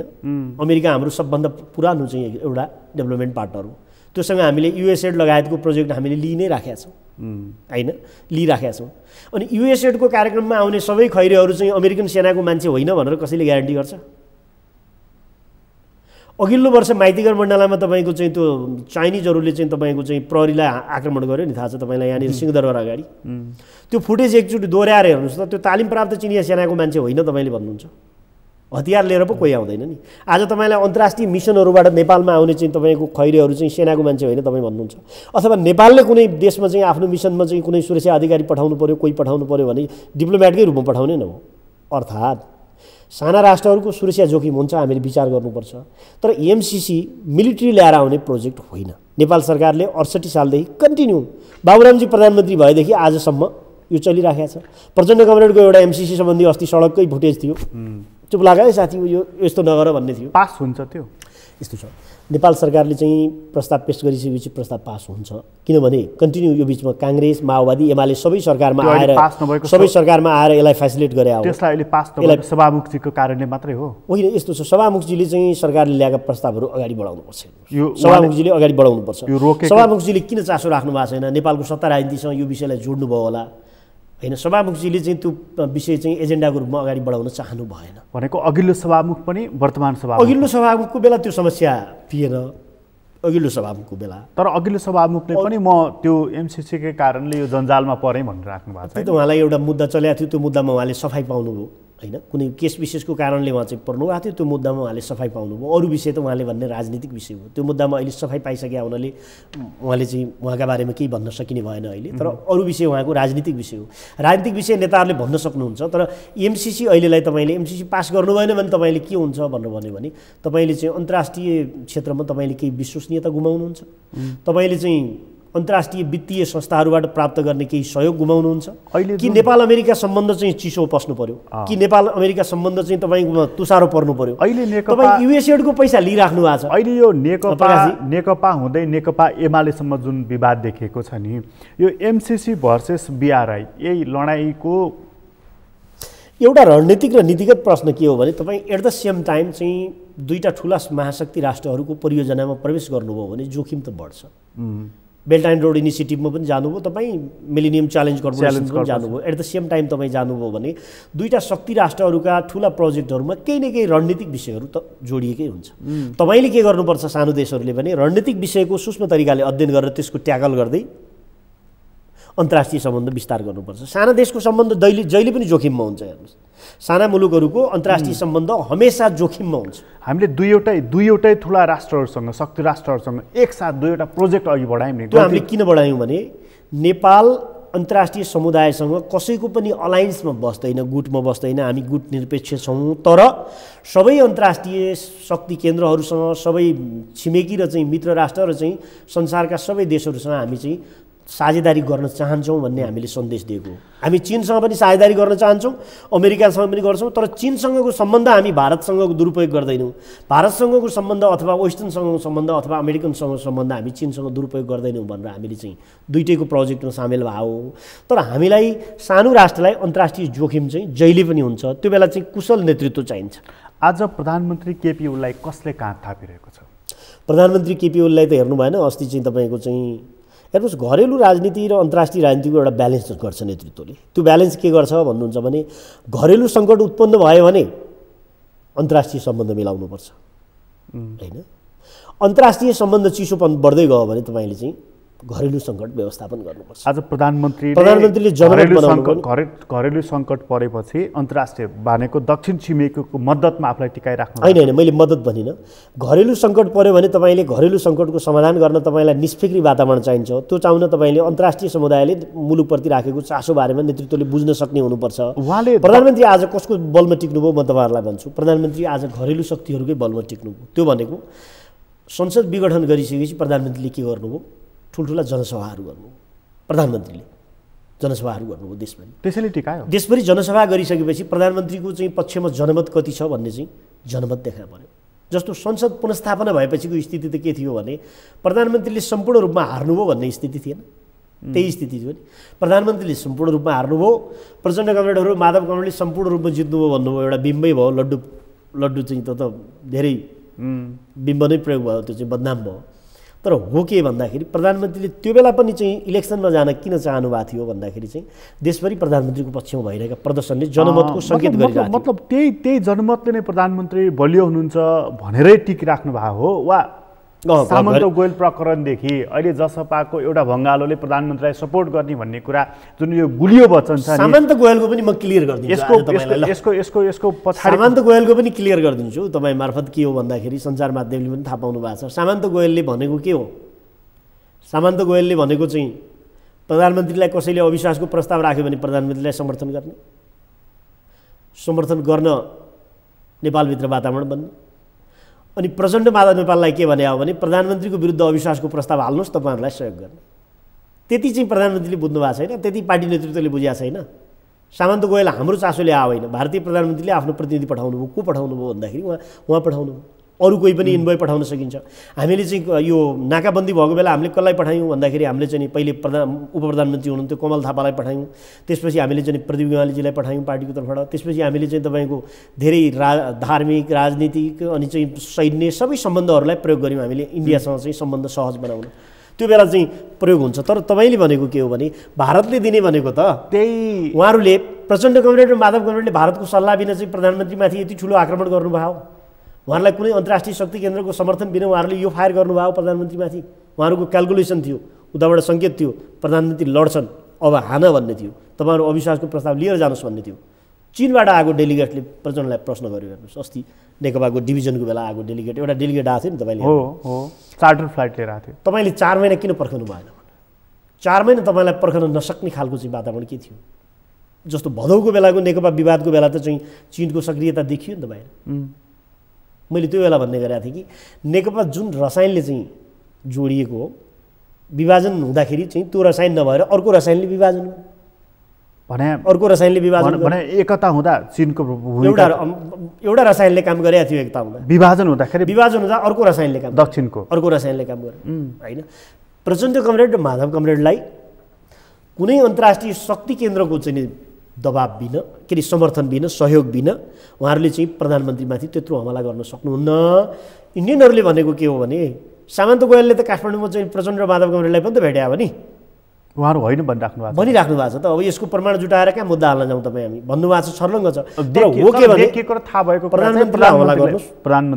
अमेरिका हाम्रो सबभन्दा पुरानो चाहिँ एउटा डेभलपमेन्ट पार्टनर हो। त्योसँग हामीले युएसएड लगायतको प्रोजेक्ट हामीले लिइ नै राखेका छौँ हैन, लिइराखेका छौँ। अनि युएसएडको कार्यक्रममा आउने सबै खैरेहरू चाहिँ अमेरिकन सेनाको मान्छे होइन भनेर कसैले ग्यारेन्टी गर्छ? अघिल्लो वर्ष माइतीघर मण्डलामा तपाईँको चाहिँ त्यो चाइनिजहरूले चाहिँ तपाईँको चाहिँ प्रहरीलाई आक्रमण गर्यो नि, थाहा छ तपाईँलाई? यहाँनिर सिंहदरबार अगाडि त्यो फुटेज एकचोटि दोहोऱ्याएर हेर्नुहोस् त। त्यो तालिम प्राप्त चिनिया सेनाको मान्छे होइन तपाईँले भन्नुहुन्छ, हतियार लिएर पो कोही आउँदैन नि। आज तपाईँलाई अन्तर्राष्ट्रिय मिसनहरूबाट नेपालमा आउने चाहिँ तपाईँको खैरेहरू चाहिँ सेनाको मान्छे होइन तपाईँ भन्नुहुन्छ। अथवा नेपालले कुनै देशमा चाहिँ आफ्नो मिसनमा चाहिँ कुनै सुरक्षा अधिकारी पठाउनु पऱ्यो, कोही पठाउनु पऱ्यो भने डिप्लोमेटकै रूपमा पठाउने न हो। अर्थात् साना राष्ट्रहरूको सुरक्षा जोखिम हुन्छ, हामीले विचार गर्नुपर्छ। तर एमसीसी मिलिट्री ल्याएर आउने प्रोजेक्ट होइन। नेपाल सरकारले 68 सालदेखि कन्टिन्यू बाबुरामजी प्रधानमन्त्री भएदेखि आजसम्म यो चलिराखेको छ। प्रचण्ड कमरेडको एउटा एमसीसी सम्बन्धी अस्ति सडककै फुटेज थियो, चुप लाग्यो साथी, यो यस्तो नगर भन्ने थियो। पास हुन्छ त्यो? यस्तो छ, नेपाल सरकारले चाहिँ प्रस्ताव पेश गरिसकेपछि प्रस्ताव पास हुन्छ, किनभने कन्टिन्यू यो बिचमा काङ्ग्रेस माओवादी एमाले सबै सरकारमा आएर यसलाई फेसिलिटेट गरे हो। त्यसलाई अहिले पास नभएको सभामुखजीको कारणले मात्रै हो? होइन, यस्तो छ, सभामुखजीले चाहिँ सरकारले ल्याएका प्रस्तावहरू अगाडि बढाउनुपर्छ। सभामुखजीले अगाडि बढाउनुपर्छ। सभामुखजीले किन चासो राख्नु भएको छैन? नेपालको सत्ता राजनीतिसँग यो विषयलाई जोड्नुभयो होला होइन। सभामुखजीले चाहिँ त्यो विषय चाहिँ एजेन्डाको रूपमा अगाडि बढाउन चाहनु भएन। भनेको अघिल्लो सभामुख पनि वर्तमान सभामुख? अघिल्लो सभामुखको बेला त्यो समस्या थिएन, अघिल्लो सभामुखको बेला। तर अघिल्लो सभामुखले पनि म त्यो एमसीसीकै कारणले यो जन्जालमा परेँ भनेर राख्नु भएको छ। त्यो त उहाँलाई एउटा मुद्दा चलेको थियो, त्यो मुद्दामा उहाँले सफाई पाउनुभयो होइन। कुनै केस विशेषको कारणले उहाँ चाहिँ पर्नुभएको थियो, त्यो मुद्दामा उहाँले सफाई पाउनुभयो। अरू विषय त उहाँले भन्ने राजनीतिक विषय हो। त्यो मुद्दामा अहिले सफाई पाइसके हुनाले उहाँले चाहिँ उहाँका बारेमा केही भन्न सकिने भएन अहिले। तर अरू विषय उहाँको राजनीतिक विषय हो। राजनीतिक विषय नेताहरूले भन्न सक्नुहुन्छ। तर एमसीसी अहिलेलाई तपाईँले एमसीसी पास गर्नु भएन भने तपाईँले के हुन्छ भनेर भन्यो भने तपाईँले चाहिँ अन्तर्राष्ट्रिय क्षेत्रमा तपाईँले केही विश्वसनीयता गुमाउनुहुन्छ, तपाईँले चाहिँ अन्तर्राष्ट्रिय वित्तीय संस्थाहरूबाट प्राप्त गर्ने केही सहयोग गुमाउनुहुन्छ। कि नेपाल अमेरिका सम्बन्ध चाहिँ चिसो पस्नु पर्यो, कि नेपाल अमेरिका सम्बन्ध चाहिँ तपाईँको तुसारो पर्नु पर्यो? अहिले तपाईँ युएसएडको पैसा लिइराख्नु भएको छ। अहिले यो नेकपा हुँदै नेकपा एमालेसम्म जुन विवाद देखिएको छ नि, यो एमसीसी भर्सेस बीआरआई, यही लडाइँको एउटा रणनीतिक र नीतिगत प्रश्न के हो भने तपाईँ एट द सेम टाइम चाहिँ दुईटा ठुला महाशक्ति राष्ट्रहरूको परियोजनामा प्रवेश गर्नुभयो भने जोखिम त बढ्छ। बेल्ट एन्ड रोड इनिसिएटिभमा पनि जानुभयो तपाईँ, मिलेनियम च्यालेन्ज कर्पोरेसनमा पनि जानुभयो, एट द सेम टाइम तपाईँ जानुभयो भने दुईटा शक्ति राष्ट्रहरूका ठुला प्रोजेक्टहरूमा केही न केही रणनीतिक विषयहरू त जोडिएकै हुन्छ। तपाईँले के गर्नुपर्छ, सानो देशहरूले भने रणनीतिक विषयको सूक्ष्म तरिकाले अध्ययन गरेर त्यसको ट्याकल गर्दै अन्तर्राष्ट्रिय सम्बन्ध विस्तार गर्नुपर्छ। साना देशको सम्बन्ध जहिले पनि जोखिममा हुन्छ। हेर्नुहोस्, साना मुलुकहरूको अन्तर्राष्ट्रिय सम्बन्ध हमेसा जोखिममा हुन्छ। हामीले दुईवटै ठुला राष्ट्रहरूसँग, शक्ति राष्ट्रहरूसँग एकसाथ दुईवटा प्रोजेक्ट अघि बढायौँ नि। त्यो हामीले किन बढायौँ भने नेपाल अन्तर्राष्ट्रिय समुदायसँग कसैको पनि अलायन्समा बस्दैन, गुटमा बस्दैन। हामी गुट निरपेक्ष छौँ, तर सबै अन्तर्राष्ट्रिय शक्ति केन्द्रहरूसँग, सबै छिमेकी र चाहिँ मित्र राष्ट्र र चाहिँ संसारका सबै देशहरूसँग हामी चाहिँ साझेदारी गर्न चाहन्छौँ भन्ने हामीले सन्देश दिएको। हामी चीनसँग पनि साझेदारी गर्न चाहन्छौँ, अमेरिकासँग पनि गर्छौँ, तर चीनसँगको सम्बन्ध हामी भारतसँगको दुरुपयोग गर्दैनौँ। भारतसँगको सम्बन्ध अथवा वेस्टर्नसँगको सम्बन्ध अथवा अमेरिकनसँगको सम्बन्ध हामी चीनसँग दुरुपयोग गर्दैनौँ भनेर हामीले चाहिँ दुईटैको प्रोजेक्टमा सामेल भयो। तर हामीलाई सानो राष्ट्रलाई अन्तर्राष्ट्रिय जोखिम चाहिँ जहिले पनि हुन्छ। त्यो बेला चाहिँ कुशल नेतृत्व चाहिन्छ। आज प्रधानमन्त्री केपी ओलीलाई कसले काँध थापिरहेको छ? प्रधानमन्त्री केपी ओलीलाई त हेर्नु भएन, अस्ति चाहिँ तपाईँको चाहिँ हेर्नुहोस्, घरेलु राजनीति र अन्तर्राष्ट्रिय राजनीतिको एउटा ब्यालेन्स गर्छ नेतृत्वले। त्यो ब्यालेन्स के गर्छ भन्नुहुन्छ भने घरेलु सङ्कट उत्पन्न भयो भने अन्तर्राष्ट्रिय सम्बन्ध मिलाउनुपर्छ, होइन? अन्तर्राष्ट्रिय सम्बन्ध चिसोपन बढ्दै गयो भने तपाईँले चाहिँ घरेलु सङ्कट व्यवस्थापन गर्नुपर्छ। आज प्रधानमन्त्रीले घरेलु सङ्कट परेपछि अन्तर्राष्ट्रिय भनेको दक्षिण छिमेकीको मद्दतमा आफूलाई टिकाइराख्नु होइन, मैले मद्दत भनिनँ। घरेलु सङ्कट पऱ्यो भने तपाईँले घरेलु सङ्कटको समाधान गर्न तपाईँलाई निष्फिक्री वातावरण चाहिन्छ। त्यो चाहुन तपाईँले अन्तर्राष्ट्रिय समुदायले मुलुकप्रति राखेको चासो बारेमा नेतृत्वले बुझ्न सक्ने हुनुपर्छ। उहाँले प्रधानमन्त्री आज कसको बलमा टिक्नुभयो म तपाईँहरूलाई भन्छु। प्रधानमन्त्री आज घरेलु शक्तिहरूकै बलमा टिक्नुभयो। त्यो भनेको संसद विघटन गरिसकेपछि प्रधानमन्त्रीले के गर्नुभयो? ठुल्ठुला जनसभाहरू गर्नुभयो। प्रधानमन्त्रीले जनसभाहरू गर्नुभयो देशभरि। त्यसैले टिकायो। देशभरि जनसभा गरिसकेपछि प्रधानमन्त्रीको चाहिँ पक्षमा जनमत कति छ भन्ने चाहिँ जनमत देखा पर्यो। जस्तो संसद पुनस्थापना भएपछिको स्थिति त के थियो भने प्रधानमन्त्रीले सम्पूर्ण रूपमा हार्नुभयो भन्ने स्थिति थिएन, त्यही स्थिति थियो नि। प्रधानमन्त्रीले सम्पूर्ण रूपमा हार्नुभयो, प्रचण्ड कमरेडहरू माधव कमरेडले सम्पूर्ण रूपमा जित्नुभयो भन्नुभयो। एउटा बिम्बै भयो, लड्डु चाहिँ त धेरै बिम्ब नै प्रयोग भयो, त्यो चाहिँ बदनाम भयो। तर हो के भन्दाखेरि प्रधानमन्त्रीले त्यो बेला पनि चाहिँ इलेक्सनमा जान किन चाहनु भएको थियो भन्दाखेरि चाहिँ देशभरि प्रधानमन्त्रीको पक्षमा भइरहेका प्रदर्शनले जनमतको सङ्केत गरिरहेको थियो। मतलब त्यही जनमतले नै प्रधानमन्त्री बलियो हुनुहुन्छ भनेरै टिकिराख्नु भएको हो वा सामन्त गोयल प्रकरणदेखि अहिले जसपाको एउटा भङ्गालोले प्रधानमन्त्रीलाई सपोर्ट गर्ने भन्ने कुरा जुन यो गुलियो वचन छ, सामन्त गोयलको पनि म क्लियर गरिदिन्छु। यसको पछाडि सामन्त गोयलको पनि क्लियर गरिदिन्छु तपाईँ मार्फत। के हो भन्दाखेरि सञ्चार माध्यमले पनि थाहा पाउनु भएको छ। सामन्त गोयलले भनेको के हो? सामन्त गोयलले भनेको चाहिँ प्रधानमन्त्रीलाई कसैले अविश्वासको प्रस्ताव राख्यो भने प्रधानमन्त्रीलाई समर्थन गर्ने, समर्थन गर्न नेपालभित्र वातावरण बन्ने। अनि प्रचण्ड माधव नेपाललाई के भने हो भने प्रधानमन्त्रीको विरुद्ध अविश्वासको प्रस्ताव हाल्नुहोस्, तपाईँहरूलाई सहयोग गर्ने। त्यति चाहिँ प्रधानमन्त्रीले बुझ्नु भएको छैन, त्यति पार्टी नेतृत्वले बुझेको छैन। सामन्त गोयल हाम्रो चासोले आयो होइन, भारतीय प्रधानमन्त्रीले आफ्नो प्रतिनिधि पठाउनु भयो। को पठाउनु भयो भन्दाखेरि उहाँ पठाउनु भयो। अरू कोही पनि इन्भोय पठाउन सकिन्छ। हामीले चाहिँ यो नाकाबन्दी भएको बेला हामीले कसलाई पठायौँ भन्दाखेरि हामीले चाहिँ पहिले उप प्रधानमन्त्री हुनुहुन्थ्यो कमल थापालाई पठायौँ। त्यसपछि हामीले चाहिँ प्रदीप गेवालीजीलाई पठायौँ पार्टीको तर्फबाट। त्यसपछि हामीले चाहिँ तपाईँको धेरै धार्मिक, राजनीतिक अनि चाहिँ सैन्य सबै सम्बन्धहरूलाई प्रयोग गऱ्यौँ हामीले इन्डियासँग चाहिँ सम्बन्ध सहज बनाउन। त्यो बेला चाहिँ प्रयोग हुन्छ। तर तपाईँले भनेको के हो भने भारतले दिने भनेको त त्यही उहाँहरूले प्रचण्ड कमरेड र माधव कमरेडले भारतको सल्लाह बिना चाहिँ प्रधानमन्त्रीमाथि यति ठुलो आक्रमण गर्नुभयो। उहाँहरूलाई कुनै अन्तर्राष्ट्रिय शक्ति केन्द्रको समर्थन बिना उहाँहरूले यो फायर गर्नुभयो प्रधानमन्त्रीमाथि। उहाँहरूको क्यालकुलेसन थियो, उताबाट सङ्केत थियो प्रधानमन्त्री लड्छन् अब हान भन्ने थियो, तपाईँहरू अविश्वासको प्रस्ताव लिएर जानुहोस् भन्ने थियो। चीनबाट आएको डेलिगेटले प्रचण्डलाई प्रश्न गर्यो। हेर्नुहोस्, अस्ति नेकपाको डिभिजनको बेला आएको डेलिगेट, एउटा डेलिगेट आएको थियो नि तपाईँले, हो चार्टर फ्लाइट लिएर आएको थियो। तपाईँले 4 महिना किन पर्खनु भएन? 4 महिना तपाईँलाई पर्खन नसक्ने खालको चाहिँ वातावरण के थियो? जस्तो भदौको बेलाको नेकपा विवादको बेला त चाहिँ चीनको सक्रियता देखियो नि त बाहिर। मैले त्यो बेला भन्ने गरेको थिएँ कि नेकपा जुन रसायनले चाहिँ जोडिएको हो, विभाजन हुँदाखेरि चाहिँ त्यो रसायन नभएर अर्को रसायनले विभाजन भने अर्को रसायनले विभाजन भने एकता हुँदा चीनको एउटा रसायनले काम गरेको थियो। एकता हुँदा विभाजन हुँदा अर्को रसायनले काम, दक्षिणको अर्को रसायनले काम गर्यो होइन। प्रचण्ड कमरेड र माधव कमरेडलाई कुनै अन्तर्राष्ट्रिय शक्ति केन्द्रको चाहिँ दबाब बिना, के अरे समर्थन बिना, सहयोग बिना उहाँहरूले चाहिँ प्रधानमन्त्रीमाथि त्यत्रो हमला गर्न सक्नुहुन्न। इन्डियनहरूले भनेको के हो भने सामन्त गोयलले त काठमाडौँमा चाहिँ प्रचण्ड र माधव घिमिरेलाई पनि त भेट्या हो नि, उहाँहरू होइन भनिराख्नु भएको भनिराख्नु भएको छ। त अब यसको प्रमाण जुटाएर कहाँ मुद्दा हाल्न जाउँ तपाईँ हामी भन्नुभएको छ, छर्लङ्ग छ। तर हो के भने थाहा भएको प्रधानमन्त्रीलाई हमला गर्नुहोस्,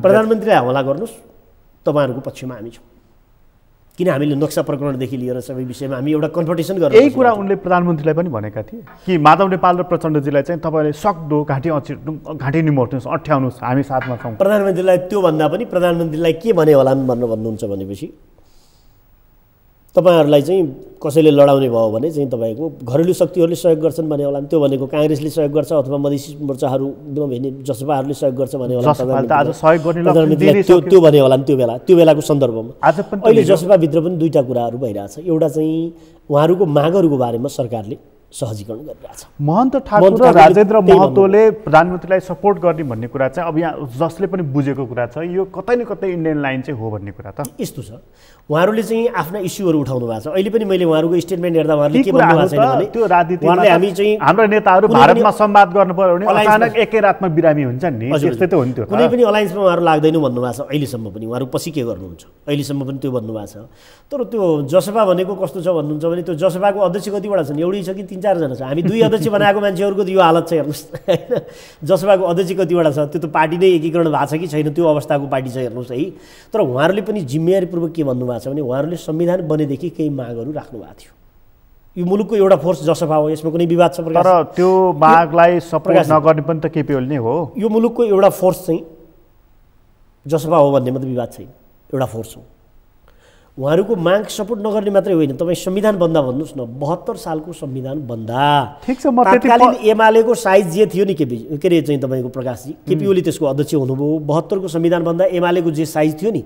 प्रधानमन्त्रीलाई हमला गर्नुहोस्, तपाईँहरूको पक्षमा हामी छौँ। किन हामीले नक्सा प्रकरणदेखि लिएर सबै विषयमा हामी एउटा कन्फर्टेसन गर्छौँ। यही कुरा उनले प्रधानमन्त्रीलाई पनि भनेका थिए कि माधव नेपाल र प्रचण्डजीलाई चाहिँ तपाईँले सक्दो घाँटी निमोट्नुहोस्, अठ्याउनुहोस्, हामी साथमा छौँ। प्रधानमन्त्रीलाई त्यो भन्दा पनि प्रधानमन्त्रीलाई के भने होला भन्नुहुन्छ भनेपछि तपाईँहरूलाई चाहिँ कसैले लडाउने भयो भने चाहिँ तपाईँको घरेलु शक्तिहरूले सहयोग गर्छन् भने होला, त्यो भनेको काङ्ग्रेसले सहयोग गर्छ अथवा मधेसी मोर्चाहरू जसपाहरूले सहयोग गर्छ भने होला, प्रधानमन्त्रीलाई त्यो भने होला त्यो बेलाको सन्दर्भमा। अहिले जसपाभित्र पनि दुईवटा कुराहरू भइरहेछ। एउटा चाहिँ उहाँहरूको मागहरूको बारेमा सरकारले सहजीकरण गरिरहेछ। महन्त ठाकुर र राजेन्द्र महतोले प्रधानमन्त्रीलाई सपोर्ट गर्ने भन्ने कुरा चाहिँ अब यहाँ जसले पनि बुझेको कुरा छ, यो कतै न कतै इन्डियन लाइन चाहिँ हो भन्ने कुरा त यस्तो छ। उहाँहरूले चाहिँ आफ्ना इस्युहरू उठाउनु भएको छ। अहिले पनि मैले उहाँहरूको स्टेटमेन्ट हेर्दा उहाँहरूले के भन्नु भएको छैन भने त्यो राजनीतिमा हामी चाहिँ हाम्रो नेताहरू भारतमा संवाद गर्नु पर्यो भने अचानक एकै रातमा बिरामी हुन्छन् नि, त्यस्तै त हो नि। त्यो कुनै पनि अलायन्समा उहाँहरू लाग्दैन भन्नुभएको छ अहिलेसम्म पनि। उहाँहरू पछि के गर्नुहुन्छ अहिलेसम्म पनि त्यो भन्नुभएको छ। तर त्यो जसपा भनेको कस्तो छ भन्नुहुन्छ भने त्यो जसपाको अध्यक्ष कतिवटा छन्, एउटै छ कि 3-4 जना छ। हामी 2 अध्यक्ष बनाएको मान्छेहरूको त यो हालत छ हेर्नुहोस् होइन। जसपाको अध्यक्ष कतिवटा छ, त्यो त पार्टी नै एकीकरण भएको छ कि छैन त्यो अवस्थाको पार्टी छ हेर्नुहोस् है। तर उहाँहरूले पनि जिम्मेवारीपूर्वक के भन्नुभएको छ भने उहाँहरूले संविधान बनेदेखि केही मागहरू राख्नु भएको थियो। यो मुलुकको एउटा फोर्स जसपा हो, यसमा कुनै विवाद छ तर त्यो मागलाई सपोर्ट नगर्ने पनि त केपी ओली नै हो। यो मुलुकको एउटा फोर्स चाहिँ जसपा हो भन्ने मात्रै विवाद छैन, एउटा फोर्स हो। उहाँहरूको माग सपोर्ट नगर्ने मात्रै होइन, तपाईँ संविधान बन्दा भन्नुहोस् न, 72 सालको संविधान बन्दा ठिक छ। म तत्कालीन एमालेको साइज जे थियो नि के अरे चाहिँ तपाईँको प्रकाशजी केपी ओली त्यसको अध्यक्ष हुनुभयो। 72 को संविधान बन्दा एमालेको जे साइज थियो नि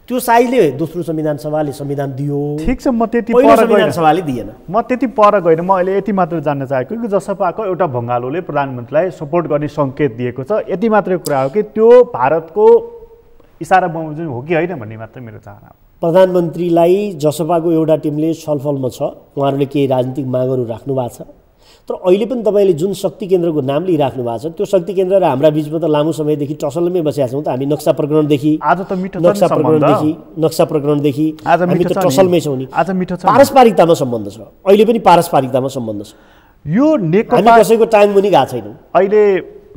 त्यो साइजले दोस्रो संविधान सभाले संविधान दियो। ठिक छ, म त्यति पर संविधान सभाले दिएन। म त्यति पर गएन। म अहिले यति मात्र जान्न चाहेको कि जसपाको एउटा भङ्गालोले प्रधानमन्त्रीलाई सपोर्ट गर्ने सङ्केत दिएको छ, यति मात्रै कुरा हो कि त्यो भारतको इसारा बमोजिम हो कि होइन भन्ने मात्रै मेरो चाहना हो। प्रधानमन्त्रीलाई जसपाको एउटा टिमले छलफलमा छ, उहाँहरूले केही राजनीतिक मागहरू राख्नु भएको छ। तर अहिले पनि तपाईँले जुन शक्ति केन्द्रको नाम लिइराख्नु भएको छ त्यो शक्ति केन्द्र र हाम्रा बिचमा त लामो समयदेखि टसलमै बसेका छौँ त। हामी नक्सा प्रकरणदेखि हामी त टसलमै छौँ नि। पारस्परिकतामा सम्बन्ध छ, अहिले पनि पारस्परिकतामा सम्बन्ध छ। यो हामी कसैको टाङमुनि गएको छैनौँ अहिले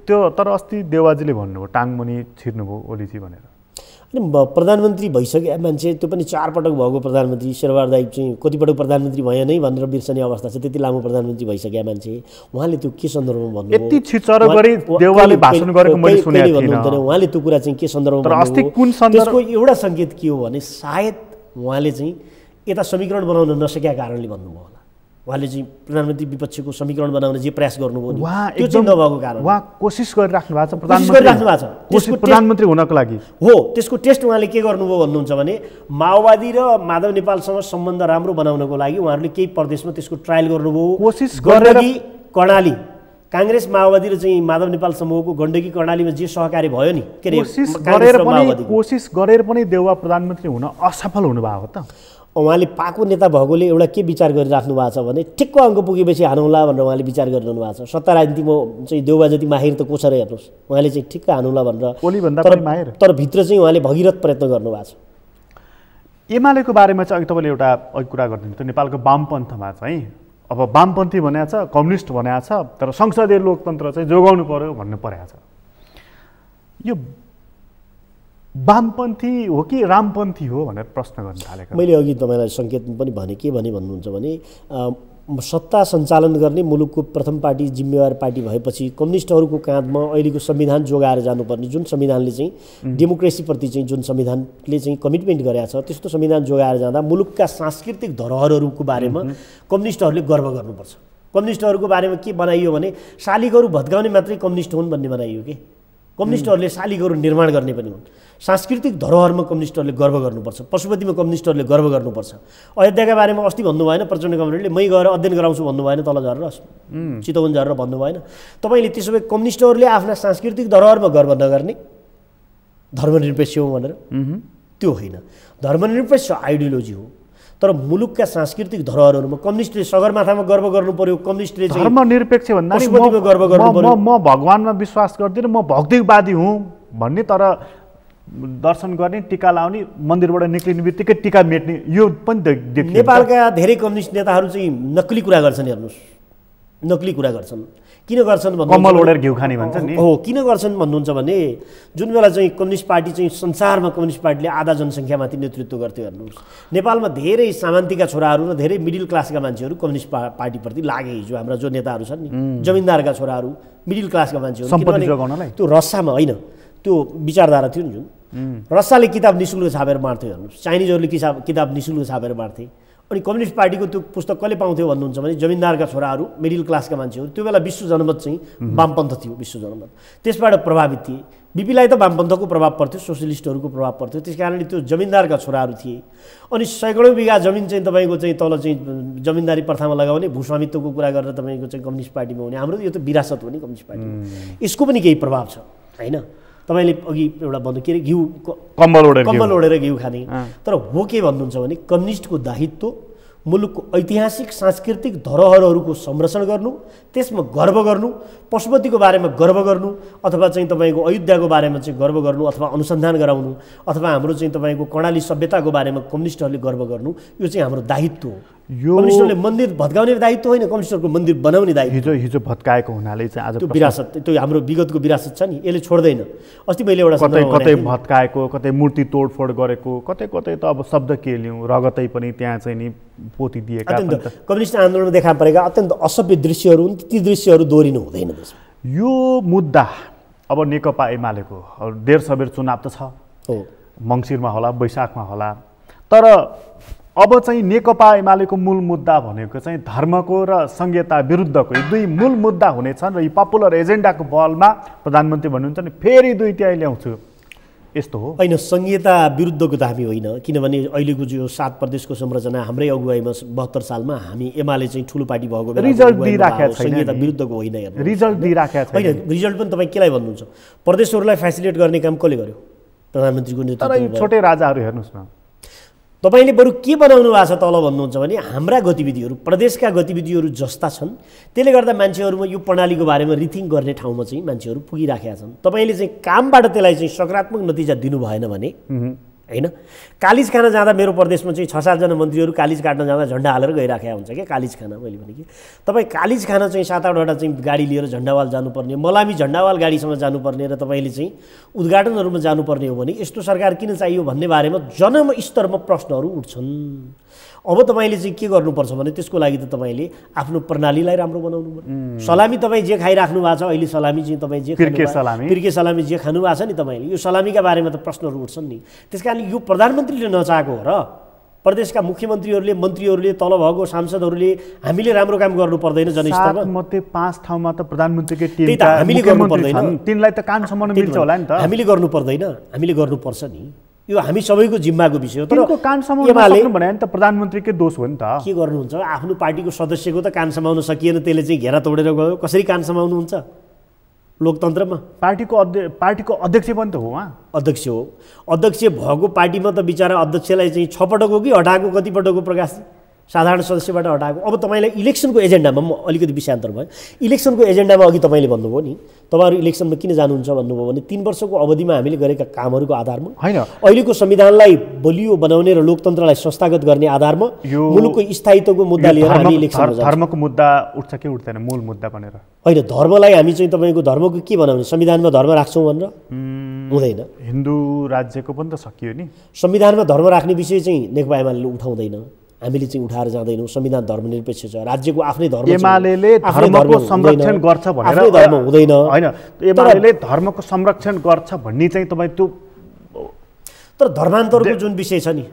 त्यो। तर अस्ति देवाजीले भन्नुभयो टाङमुनि छिर्नुभयो ओलीजी भनेर। अनि प्रधानमन्त्री भइसके मान्छे, त्यो पनि 4 पटक भएको प्रधानमन्त्री, शेरबहादुर दाइ चाहिँ कतिपटक प्रधानमन्त्री भए नै भनेर बिर्सने अवस्था छ। त्यति लामो प्रधानमन्त्री भइसकेका मान्छे, उहाँले त्यो के सन्दर्भमा भन्नुभयो? यति छिचर गरी देउवाले भाषण गरेको मैले सुनेको थिएन। उहाँले त्यो कुरा चाहिँ के सन्दर्भमा भन्नुभयो? त्यसको एउटा सङ्केत के हो भने सायद उहाँले चाहिँ यता समीकरण बनाउन नसकेका कारणले भन्नुभयो होला। उहाँले चाहिँ प्रधानमन्त्री विपक्षको समीकरण बनाउन जे प्रयास गर्नुभयो त्यो चाहिँ नभएको कारण उहाँ कोसिस गरिराख्नु भएको छ प्रधानमन्त्री हुनको लागि हो। त्यसको टेस्ट उहाँले के गर्नुभयो भन्नुहुन्छ भने माओवादी र माधव नेपालसँग सम्बन्ध राम्रो बनाउनको लागि उहाँहरूले केही प्रदेशमा त्यसको ट्रायल गर्नुभयो। कोसिस गरेर कर्णाली काङ्ग्रेस माओवादी र चाहिँ माधव नेपाल समूहको गण्डकी कर्णालीमा जे सहकारी भयो नि के अरे कोसिस गरेर पनि देउवा प्रधानमन्त्री हुन असफल हुनुभएको हो त। उहाँले पाको नेता भएकोले एउटा के विचार गरिराख्नु भएको छ भने ठिक्क अङ्क पुगेपछि हानौँला भनेर उहाँले विचार गरिरहनु भएको छ। सत्ता राजनीतिमा चाहिँ देउवा जति माहिर त को छ र हेर्नुहोस्, उहाँले चाहिँ ठिक्क हानौँला भनेर, तर भित्र चाहिँ उहाँले भगीरथ प्रयत्न गर्नुभएको छ। एमालेको बारेमा चाहिँ अघि तपाईँले एउटा कुरा गरिदिनु थियो, नेपालको वामपन्थमा चाहिँ अब वामपन्थी भनेको छ, कम्युनिस्ट भनेको छ, तर संसदीय लोकतन्त्र चाहिँ जोगाउनु पर्यो भन्नु परेको छ। यो वामपन्थी हो कि रामपन्थी हो भनेर प्रश्न गर्न थालेको। मैले अघि तपाईँलाई सङ्केत पनि भने के भन्नुहुन्छ भने सत्ता सञ्चालन गर्ने मुलुकको प्रथम पार्टी जिम्मेवार पार्टी भएपछि कम्युनिस्टहरूको काँधमा अहिलेको संविधान जोगाएर जानुपर्ने, जुन संविधानले चाहिँ डेमोक्रेसीप्रति चाहिँ जुन संविधानले चाहिँ कमिटमेन्ट गरेको छ त्यस्तो संविधान जोगाएर जाँदा मुलुकका सांस्कृतिक धरोहरहरूको बारेमा कम्युनिस्टहरूले गर्व गर्नुपर्छ। कम्युनिस्टहरूको बारेमा के बनाइयो भने शालिगहरू भत्काउने मात्रै कम्युनिस्ट हुन् भन्ने बनाइयो कि कम्युनिस्टहरूले शालिगहरू निर्माण गर्ने पनि हुन्। सांस्कृतिक धरोहरमा कम्युनिस्टहरूले गर्व गर्नुपर्छ, पशुपतिमा कम्युनिस्टहरूले गर्व गर्नुपर्छ। अयोध्याका बारेमा अस्ति भन्नु भएन प्रचण्ड कमरेडले, मै गएर अध्ययन गराउँछु भन्नु भएन, तल झरेर चितवन झरेर भन्नु भएन। तपाईँले त्यसो भए कम्युनिस्टहरूले आफ्ना सांस्कृतिक धरोहरमा गर्व नगर्ने, धर्मनिरपेक्ष हो भनेर, त्यो होइन। धर्मनिरपेक्ष आइडियोलोजी हो, तर मुलुकका सांस्कृतिक धरोहरहरूमा कम्युनिस्टले सगरमाथामा गर्व गर्नु पर्यो, कम्युनिस्टले धर्मनिरपेक्ष भन्दा गर्व गर्नु पर्यो। म भगवानमा विश्वास गर्दिनँ, म भौतिकवादी हुँ भन्ने, तर दर्शन गर्ने टीका लाउने मन्दिरबाट निक्लिने बित्तिकै टीका मेट्ने यो पनि देखिन्छ। नेपालका धेरै कम्युनिस्ट नेताहरू चाहिँ नक्कली कुरा गर्छन्, हेर्नुहोस् नक्कली कुरा गर्छन्। किन गर्छन् भन्नु कम्मल ओढेर घिउ खाने भन्छ नि। हो, किन गर्छन् भन्नुहुन्छ भने जुन बेला चाहिँ कम्युनिस्ट पार्टी चाहिँ संसारमा कम्युनिस्ट पार्टीले आधा जनसङ्ख्यामाथि नेतृत्व गर्थ्यो, हेर्नुहोस् नेपालमा धेरै सामन्तीका छोराहरू र धेरै मिडल क्लासका मान्छेहरू कम्युनिस्ट पार्टीप्रति लागे। हिजो हाम्रा जो नेताहरू छन् नि, जमिनदारका छोराहरू, मिडल क्लासका मान्छेहरू, सम्पत्ति जोगाउनलाई त्यो रस्सामा होइन, त्यो विचारधारा थियो नि जुन रस्साले किताब निःशुल्क छापेर बाँड्थ्यो, हेर्नुहोस् चाइनिजहरूले किताब निःशुल्क छापेर बाँड्थे। अनि कम्युनिस्ट पार्टीको त्यो पुस्तक कसले पाउँथ्यो भन्नुहुन्छ भने जमिनदारका छोराहरू, मिडल क्लासका मान्छेहरू। त्यो बेला विश्व जनमत चाहिँ वामपन्थ थियो, विश्व जनमत त्यसबाट प्रभावित थिए। बिपीलाई त वामपन्थको प्रभाव पर्थ्यो, सोसियलिस्टहरूको प्रभाव पर्थ्यो, त्यस कारणले त्यो जमिनदारका छोराहरू थिए। अनि सैकडौँ बिघा जमिन चाहिँ तपाईँको चाहिँ तल चाहिँ जमिनदारी प्रथामा लगाउने, भूस्वामित्वको कुरा गरेर तपाईँको चाहिँ कम्युनिस्ट पार्टीमा हुने। हाम्रो यो त विरासत हो नि कम्युनिस्ट पार्टीमा, यसको पनि केही प्रभाव छ होइन। तपाईँले अघि एउटा भन्नु के अरे घिउ कम्बल ओढेर घिउ खाने, तर हो के भन्नुहुन्छ भने कम्युनिस्टको दायित्व मुलुकको ऐतिहासिक सांस्कृतिक धरोहरहरूको संरक्षण गर्नु, त्यसमा गर्व गर्नु, पशुपतिको बारेमा गर्व गर्नु, अथवा चाहिँ तपाईँको अयोध्याको बारेमा चाहिँ गर्व गर्नु, अथवा अनुसन्धान गराउनु, अथवा हाम्रो चाहिँ तपाईँको कर्णाली सभ्यताको बारेमा कम्युनिस्टहरूले गर्व गर्नु, यो चाहिँ हाम्रो दायित्व हो। यो कम्युनिस्टहरूले मन्दिर भत्काउने दायित्व होइन, कम्युनिस्टहरूको मन्दिर बनाउने दायित्व। हिजो भत्काएको हुनाले चाहिँ आज त्यो विरासत, त्यो हाम्रो विगतको विरासत छ नि, यसले छोड्दैन। अस्ति मैले एउटा कतै भत्काएको, कतै मूर्ति तोडफोड गरेको, कतै त अब शब्द के लिउँ, रगतै पनि त्यहाँ चाहिँ नि पोती दिएका। कम्युनिस्ट आन्दोलनमा देखा परेका अत्यन्त असभ्य दृश्यहरू हुन्, ती दृश्यहरू दोहोरिनु हुँदैन। यो मुद्दा अब नेकपा एमालेको देर सबेर चुनाव त छ, मङ्सिरमा होला, वैशाखमा होला, तर अब चाहिँ नेकपा एमालेको मूल मुद्दा भनेको चाहिँ धर्मको र संहिता विरुद्धको यी दुई मूल मुद्दा हुनेछन् र यी पपुलर एजेन्डाको बलमा प्रधानमन्त्री भन्नुहुन्छ नि फेरि दुई त्याइ ल्याउँछु, यस्तो हो होइन। संहिता विरुद्धको त हामी होइन, किनभने अहिलेको जो 7 प्रदेशको संरचना हाम्रै अगुवाईमा 72 सालमा हामी एमाले चाहिँ ठुलो पार्टी भएको बेला रिजल्ट दिइराखेको छैन, संहिता विरुद्धको होइन, रिजल्ट दिइराखेको छैन। होइन, रिजल्ट पनि तपाईँ केलाई भन्नुहुन्छ, प्रदेशहरूलाई फेसिलिटेट गर्ने काम कसले गर्यो, प्रधानमन्त्रीको नेतृत्वमा। तर छोटे राजाहरू हेर्नुहोस् न, तपाईँले बरु के बनाउनु भएको छ तल भन्नुहुन्छ भने हाम्रा गतिविधिहरू प्रदेशका गतिविधिहरू जस्ता छन्, त्यसले गर्दा मान्छेहरूमा यो प्रणालीको बारेमा रिथिङ्क गर्ने ठाउँमा चाहिँ मान्छेहरू पुगिराखेका छन्। तपाईँले चाहिँ कामबाट त्यसलाई चाहिँ सकारात्मक नतिजा दिनु भएन भने होइन। कालिज खान जाँदा मेरो प्रदेशमा चाहिँ 6-7 जना मन्त्रीहरू कालिज काट्न जाँदा झन्डा हालेर गइराखेका हुन्छ क्या कालिज खान। मैले भने कि तपाईँ कालिज खान चाहिँ 7-8वटा चाहिँ गाडी लिएर झन्डावाल जानुपर्ने, मलामी झन्डावाल गाडीसँग जानुपर्ने र तपाईँले चाहिँ उद्घाटनहरूमा जानुपर्ने हो भने यस्तो सरकार किन चाहियो भन्ने बारेमा जन्म स्तरमा प्रश्नहरू उठ्छन्। अब तपाईँले चाहिँ के गर्नुपर्छ भने त्यसको लागि त तपाईँले आफ्नो प्रणालीलाई राम्रो बनाउनु पर्यो। सलामी तपाईँ जे खाइराख्नु भएको छ अहिले, सलामी चाहिँ तपाईँ जे पिर्के सलामी जे खानु भएको छ नि तपाईँले, यो सलामीका बारेमा त प्रश्नहरू उठ्छन् नि। त्यस कारण यो प्रधानमन्त्रीले नचाहेको हो र प्रदेशका मुख्यमन्त्रीहरूले, मन्त्रीहरूले, तल भएको सांसदहरूले हामीले राम्रो काम गर्नु पर्दैन। जनस्तरमा मध्ये 5 ठाउँमा त प्रधानमन्त्रीकै टिम त हामीले गर्नु पर्दैन, तिनलाई त काम सम्मान मिल्छ होला नि त। हामीले गर्नु पर्दैन, हामीले गर्नुपर्छ नि, यो हामी सबैको जिम्माको विषय हो। तर कान समाउनु भने त प्रधानमन्त्रीकै दोष हो नि त। के गर्नुहुन्छ, आफ्नो पार्टीको सदस्यको त कान समाउन सकिएन, त्यसले चाहिँ घेरा तोडेर गयो, कसरी कान समाउनुहुन्छ लोकतन्त्रमा? पार्टीको अध्यक्ष पनि त हो उहाँ, अध्यक्ष हो। अध्यक्ष भएको पार्टीमा त बिचरा अध्यक्षलाई चाहिँ 6 पटक हो कि हटाएको, कति पटक हो प्रकाश साधारण सदस्यबाट हटाएको। अब तपाईँलाई इलेक्सनको एजेन्डामा म अलिकति विषयान्तर भयो, इलेक्सनको एजेन्डामा अघि तपाईँले भन्नुभयो नि तपाईँहरू इलेक्सनमा किन जानुहुन्छ भन्नुभयो भने 3 वर्षको अवधिमा हामीले गरेका कामहरूको आधारमा होइन, अहिलेको संविधानलाई बलियो बनाउने र लोकतन्त्रलाई संस्थागत गर्ने आधारमा मुलुकको स्थायित्वको मुद्दा लिएर हामी इलेक्सनमा जान्छौँ। धर्मको मुद्दा उठ्छ कि उठ्दैन मूल मुद्दा भनेर? होइन, धर्मलाई हामी चाहिँ तपाईँको धर्मको के बनाउने, संविधानमा धर्म राख्छौँ भनेर हुँदैन। हिन्दू राज्यको पनि त सकियो नि, संविधानमा धर्म राख्ने विषय चाहिँ नेकपा एमाले उठाउँदैन, हामीले चाहिँ उठाएर जाँदैनौँ। संविधान धर्मनिरपेक्ष छ, राज्यको आफ्नै धर्म, एमालेले धर्मको संरक्षण गर्छ भनेर धर्म हुँदैन होइन, एमालेले धर्मको संरक्षण गर्छ भन्ने चाहिँ तपाईँ त्यो, तर धर्मान्तरको जुन विषय छ नि,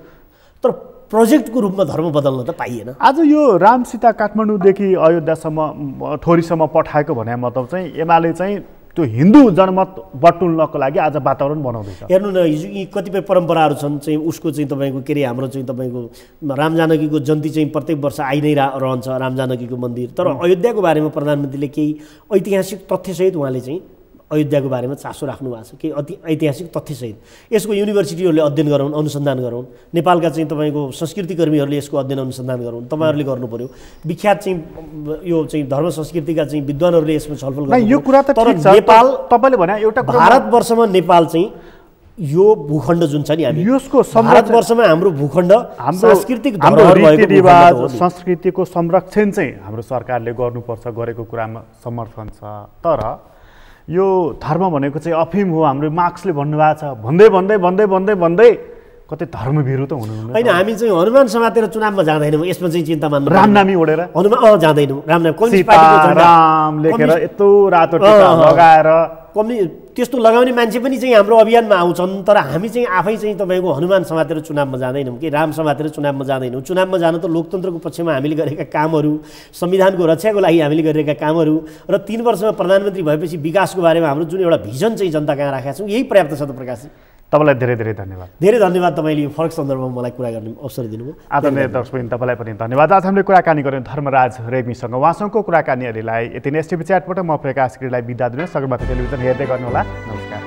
तर प्रोजेक्टको रूपमा धर्म बदल्न त पाइएन। आज यो राम सीता काठमाडौँदेखि अयोध्यासम्म थोरीसम्म पठाएको भने मतलब चाहिँ एमाले चाहिँ त्यो हिन्दू जनमत बटुल्नको लागि आज वातावरण बनाउँदैछ। हेर्नु न, यी कतिपय परम्पराहरू छन् चाहिँ उसको चाहिँ तपाईँको के अरे हाम्रो चाहिँ तपाईँको राम जानकीको जयन्ती चाहिँ प्रत्येक वर्ष आइ नै रहन्छ राम जानकीको मन्दिर। तर अयोध्याको बारेमा प्रधानमन्त्रीले केही ऐतिहासिक तथ्यसहित उहाँले चाहिँ अयोध्याको बारेमा चासो राख्नु भएको छ, केही ऐतिहासिक तथ्यसहित। यसको युनिभर्सिटीहरूले अध्ययन गराउन्, अनुसन्धान गराउन्, नेपालका चाहिँ तपाईँको संस्कृतिकर्मीहरूले यसको अध्ययन अनुसन्धान गराउन्, तपाईँहरूले गर्नु पर्यो। विख्यात चाहिँ यो चाहिँ धर्म संस्कृतिका चाहिँ विद्वानहरूले यसमा छलफल गर्नु। यो कुरा त तर नेपाल तपाईँले भने एउटा भारतवर्षमा नेपाल चाहिँ यो भूखण्ड जुन छ नि हामी यसको भारतवर्षमा हाम्रो भूखण्ड सांस्कृतिक हाम्रो धरोहर भएको रीतिरिवाज भूखण्ड हो नि। संस्कृतिको संरक्षण चाहिँ हाम्रो सरकारले गर्नुपर्छ, गरेको कुरामा समर्थन छ। तर यो धर्म भनेको चाहिँ अफिम हो, हाम्रो मार्क्सले भन्नुभएको छ, भन्दै भन्दै भन्दै भन्दै भन्दै कतै धर्मभिरु त हुनुहुन्न। होइन, हामी चाहिँ हनुमान समातेर चुनावमा जाँदैनौँ, यसमा चाहिँ चिन्ता मान्नु। रामनामी ओढेर हनुमान जाँदैनौँ, रामनामी कम्युनिस्ट सीता पार्टीको झन्डा राम लेखेर यत्रो रातो टिका लगाएर त्यस्तो लगाउने मान्छे पनि चाहिँ हाम्रो अभियानमा आउँछन्। तर हामी चाहिँ आफै चाहिँ तपाईँको हनुमान समातेर चुनावमा जाँदैनौँ कि राम समातेर चुनावमा जाँदैनौँ। चुनावमा जान त लोकतन्त्रको पक्षमा हामीले गरेका कामहरू, संविधानको रक्षाको लागि हामीले गरिरहेका कामहरू र 3 वर्षमा प्रधानमन्त्री भएपछि विकासको बारेमा हाम्रो जुन एउटा भिजन चाहिँ जनता कहाँ राखेका छौँ, यही पर्याप्त छ त प्रकाशजी। तपाईँलाई धेरै धेरै धन्यवाद। धेरै धन्यवाद, तपाईँले यो फरक सन्दर्भमा मलाई कुरा गर्ने अवसर दिनुभयो। आदरणीय दर्शकवृन्द, तपाईँलाई पनि धन्यवाद। आज हामीले कुराकानी गऱ्यौँ धर्मराज रेग्मीसँग। उहाँसँगको कुराकानीहरूलाई यति नै। एसटिभी च्याटबाट म प्रकाश गिरीलाई बिदा दिनु। सगरमाथा टेलिभिजन हेर्दै गर्नुहोला। नमस्कार।